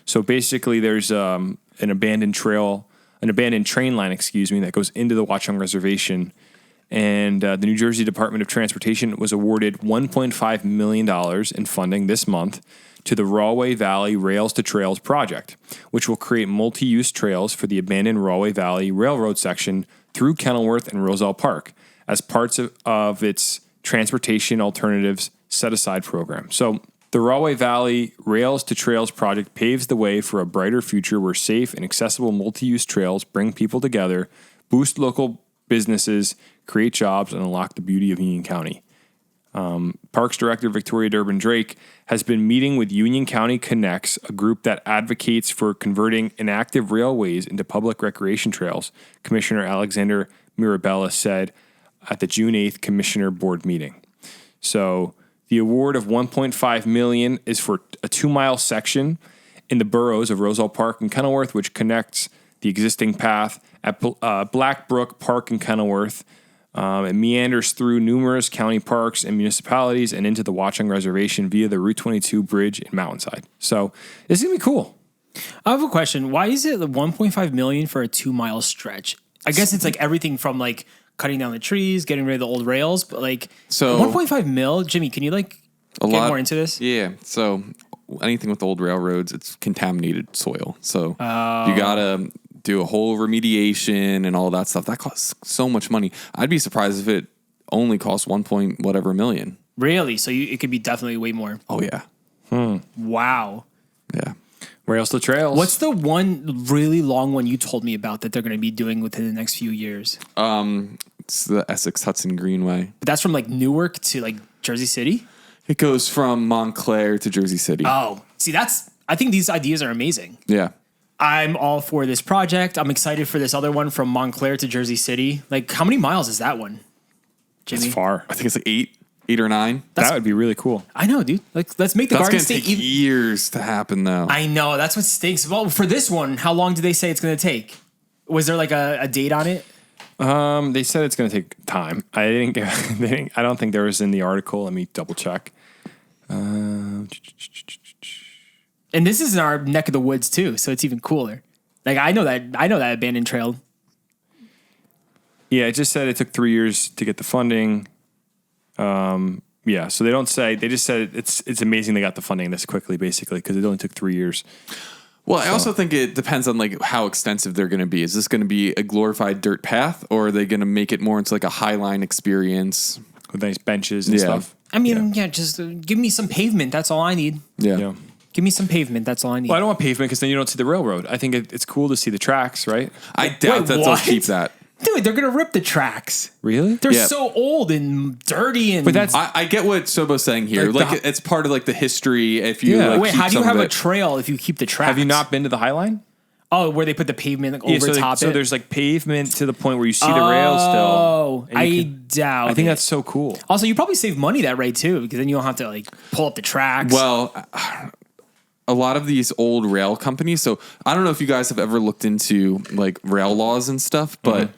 So basically there's an abandoned train line, that goes into the Watchung Reservation. And the New Jersey Department of Transportation was awarded $1.5 million in funding this month to the Rahway Valley Rails to Trails project, which will create multi-use trails for the abandoned Rahway Valley Railroad section through Kenilworth and Roselle Park as parts of its Transportation Alternatives Set-Aside program. So the Rahway Valley Rails to Trails project paves the way for a brighter future where safe and accessible multi-use trails bring people together, boost local businesses, create jobs, and unlock the beauty of Union County. Parks Director Victoria Durbin Drake has been meeting with Union County Connects, a group that advocates for converting inactive railways into public recreation trails, Commissioner Alexander Mirabella said at the June 8th Commissioner Board meeting. So the award of $1.5 million is for a 2-mile section in the boroughs of Roselle Park and Kenilworth, which connects the existing path at Blackbrook Park in Kenilworth. It meanders through numerous county parks and municipalities and into the Watchung Reservation via the Route 22 bridge in Mountainside. So this is going to be cool. I have a question. Why is it $1.5 million for a 2-mile stretch? I guess it's like everything from like cutting down the trees, getting rid of the old rails, but like So 1.5 mil. Jimmy, can you get more into this? Yeah. So anything with old railroads, it's contaminated soil. So you gotta do a whole remediation and all that stuff. That costs so much money. I'd be surprised if it only costs $1 million. Really? So it could be definitely way more. Oh yeah. Wow. Yeah. Rails to Trails. What's the one really long one you told me about that they're going to be doing within the next few years? It's the Essex Hudson Greenway. But that's from like Newark to like Jersey City? It goes from Montclair to Jersey City. Oh, see, I think these ideas are amazing. Yeah. I'm all for this project. I'm excited for this other one from Montclair to Jersey City. Like, how many miles is that one, Jimmy? It's far. I think it's like 8 or 9. That would be really cool. I know, dude. Like, let's make the That's Garden going to State take years to happen, though. I know. That's what stinks. Well, for this one, how long do they say it's going to take? Was there like a date on it? They said it's going to take time. I didn't get. I don't think there was in the article. Let me double check. And this is in our neck of the woods too, so it's even cooler. Like I know that abandoned trail. Yeah, it just said it took 3 years to get the funding. Yeah, so they don't say. They just said it's amazing they got the funding this quickly, basically, because it only took 3 years. Well, I also think it depends on like how extensive they're going to be. Is this going to be a glorified dirt path, or are they going to make it more into like a highline experience with nice benches and stuff? I mean, just give me some pavement. That's all I need. Yeah. Give me some pavement. That's all I need. Well, I don't want pavement because then you don't see the railroad. I think it's cool to see the tracks, right? I doubt that they'll keep that. Dude, they're going to rip the tracks. Really? They're so old and dirty. And but that's I get what Sobo's saying here. Like it's part of like the history. If you wait, how do you have a trail if you keep the tracks? Have you not been to the High Line? Oh, where they put the pavement like, over top it? So there's like pavement to the point where you see the rails still. Oh, I doubt I think that's so cool. Also, you probably save money that way too, because then you don't have to like pull up the tracks. Well, a lot of these old rail companies. So I don't know if you guys have ever looked into like rail laws and stuff, but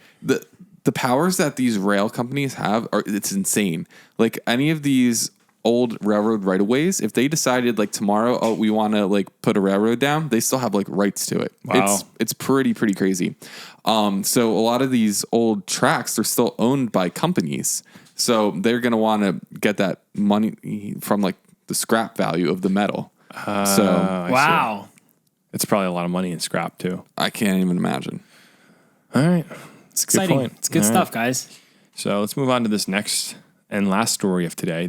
the powers that these rail companies have it's insane. Like any of these old railroad right-of-ways, if they decided like tomorrow, we want to like put a railroad down, they still have like rights to it. Wow. It's pretty crazy. So a lot of these old tracks, they're still owned by companies. So they're going to want to get that money from like the scrap value of the metal. Wow. It's probably a lot of money in scrap too. I can't even imagine. All right. It's exciting. It's good stuff, guys. So let's move on to this next and last story of today.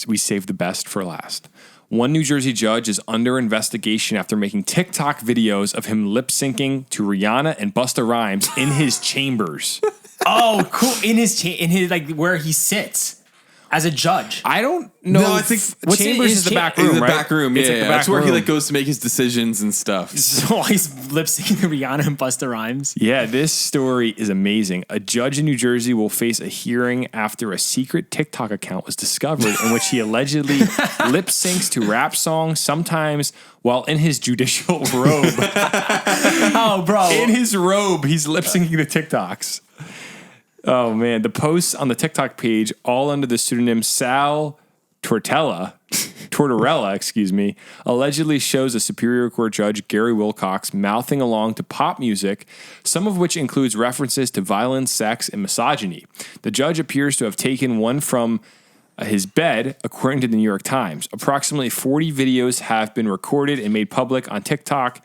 We saved the best for last. One New Jersey judge is under investigation after making TikTok videos of him lip syncing to Rihanna and Busta Rhymes in his chambers. Oh, cool! In his like where he sits as a judge. I don't know. No, I think chambers is the back room, the right? back room. It's Yeah, like the back that's where he room. like goes to make his decisions and stuff. So he's lip syncing to Rihanna and Busta Rhymes. Yeah, this story is amazing. A judge in New Jersey will face a hearing after a secret TikTok account was discovered in which he allegedly lip syncs to rap songs, sometimes while in his judicial robe. Oh, bro. In his robe, he's lip syncing the TikToks. Oh, man. The posts on the TikTok page, all under the pseudonym Sal Tortorella, allegedly shows a Superior Court Judge, Gary Wilcox, mouthing along to pop music, some of which includes references to violence, sex, and misogyny. The judge appears to have taken one from his bed, according to the New York Times. Approximately 40 videos have been recorded and made public on TikTok,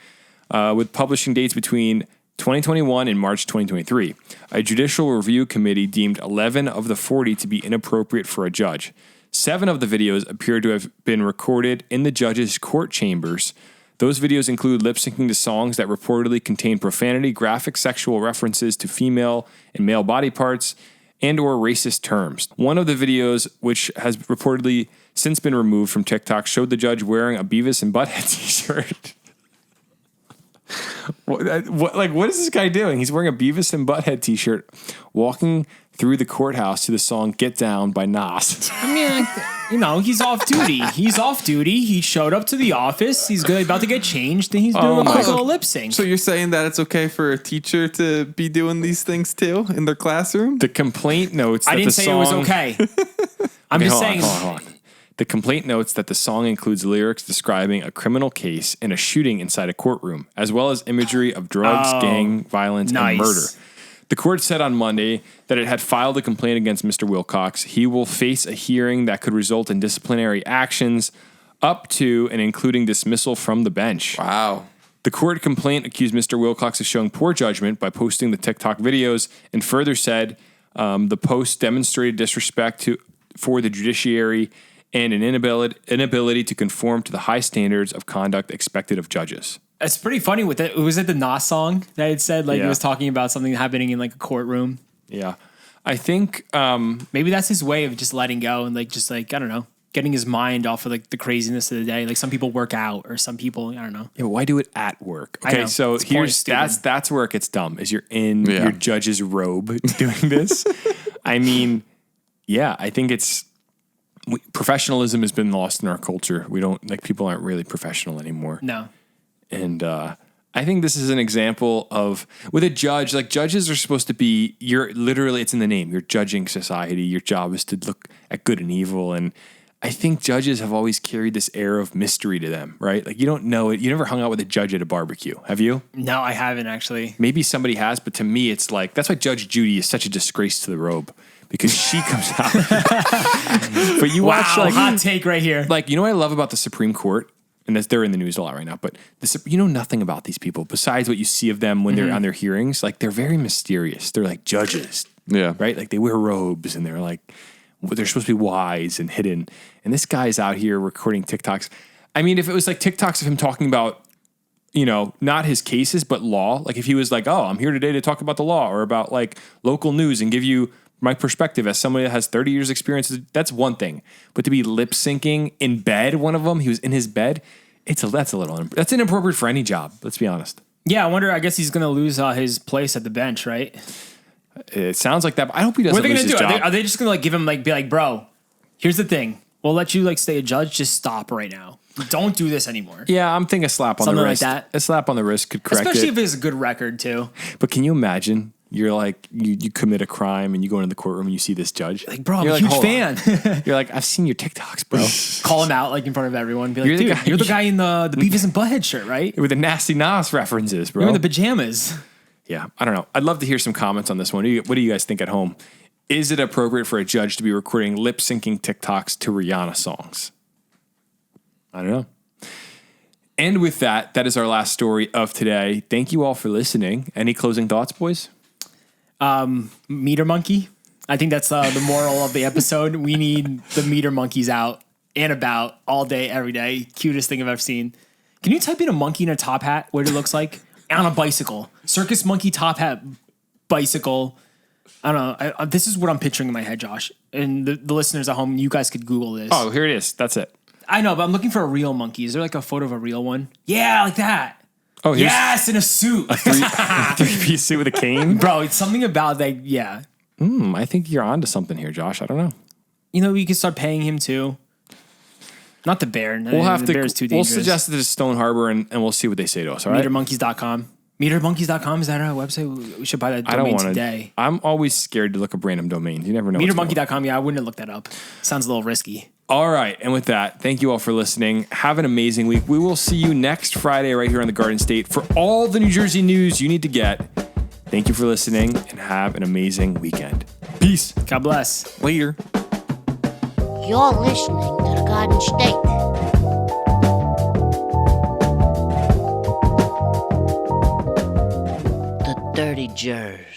with publishing dates between 2021 and March 2023. A judicial review committee deemed 11 of the 40 to be inappropriate for a judge. 7 of the videos appear to have been recorded in the judge's court chambers. Those videos include lip syncing to songs that reportedly contain profanity, graphic sexual references to female and male body parts, and or racist terms. One of the videos, which has reportedly since been removed from TikTok, showed the judge wearing a Beavis and Butthead t-shirt. What is this guy doing? He's wearing a Beavis and Butthead t-shirt, walking through the courthouse to the song "Get Down" by Nas. I mean, he's off duty. He showed up to the office. He's about to get changed, and he's doing a quick little lip sync. So you're saying that it's okay for a teacher to be doing these things too in their classroom? The complaint notes that I didn't say it was okay. I'm just saying. Hold on. The complaint notes that the song includes lyrics describing a criminal case and a shooting inside a courtroom, as well as imagery of drugs, gang violence, and murder. The court said on Monday that it had filed a complaint against Mr. Wilcox. He will face a hearing that could result in disciplinary actions up to and including dismissal from the bench. Wow. The court complaint accused Mr. Wilcox of showing poor judgment by posting the TikTok videos and further said the post demonstrated disrespect for the judiciary and an inability to conform to the high standards of conduct expected of judges. It's pretty funny with it. Was it the Nas song that it said it was talking about something happening in like a courtroom? Yeah. I think maybe that's his way of just letting go and I don't know, getting his mind off of like the craziness of the day. Like some people work out or some people, I don't know. Yeah, why do it at work? Okay, so that's where it gets dumb is you're in your judge's robe doing this. I mean, yeah, I think professionalism has been lost in our culture. We don't people aren't really professional anymore. No. And I think this is an example of with a judge, like judges are supposed to be, it's in the name. You're judging society. Your job is to look at good and evil. And I think judges have always carried this air of mystery to them, right? Like you don't know it. You never hung out with a judge at a barbecue. Have you? No, I haven't actually. Maybe somebody has, but to me, it's like, that's why Judge Judy is such a disgrace to the robe because she comes out. But you watch like hot take right here. Like, you know what I love about the Supreme Court? And they're in the news a lot right now, but you know nothing about these people besides what you see of them when they're on their hearings. Like they're very mysterious. They're like judges, right? Like they wear robes and they're like, they're supposed to be wise and hidden. And this guy's out here recording TikToks. I mean, if it was like TikToks of him talking about, you know, not his cases, but law. Like if he was like, oh, I'm here today to talk about the law or about like local news and give you my perspective as somebody that has 30 years experience, that's one thing. But to be lip syncing in bed, one of them, he was in his bed. That's inappropriate for any job. Let's be honest. Yeah, I guess he's going to lose his place at the bench, right? It sounds like that. But I hope he doesn't What are they lose going to his do? job. Are they just going to like give him like, be like, bro, here's the thing. We'll let you like stay a judge. Just stop right now. Don't do this anymore. Yeah, I'm thinking a slap on Something the like wrist. that. A slap on the wrist could correct Especially it. if it's a good record too. But can you imagine? You're like, you commit a crime and you go into the courtroom and you see this judge. Like, bro, I'm You're a huge "Hold on." fan. You're like, I've seen your TikToks, bro. Call him out like in front of everyone. Be like, You're the dude, guy- you're the guy in the Beavis and Butthead shirt, right? With the nasty Nas references, bro. You're in the pajamas. Yeah, I don't know. I'd love to hear some comments on this one. What do you guys think at home? Is it appropriate for a judge to be recording lip syncing TikToks to Rihanna songs? I don't know. And with that is our last story of today. Thank you all for listening. Any closing thoughts, boys? Meter monkey. I think that's the moral of the episode. We need the meter monkeys out and about all day, every day. Cutest thing I've ever seen. Can you type in a monkey in a top hat? What it looks like on a bicycle? Circus monkey top hat bicycle. I don't know. This is what I'm picturing in my head, Josh. And the listeners at home, you guys could Google this. Oh, here it is. That's it. I know, but I'm looking for a real monkey. Is there like a photo of a real one? Yeah, like that. Oh, here's Yes, in a suit. a three-piece suit with a cane. Bro, it's something about that. Yeah. I think you're onto something here, Josh. I don't know. You know, we could start paying him too. Not the bear. We'll have the to. bear's too We'll dangerous. suggest it to Stone Harbor and we'll see what they say to us. All right. Metermonkeys.com. Metermonkeys.com, is that our website? We should buy that I don't domain want today. I'm always scared to look up random domains. You never know. Metermonkey.com, yeah, I wouldn't have looked that up. Sounds a little risky. All right. And with that, thank you all for listening. Have an amazing week. We will see you next Friday right here on the Garden State for all the New Jersey news you need to get. Thank you for listening and have an amazing weekend. Peace. God bless. Later. You're listening to the Garden State. The Dirty Jers.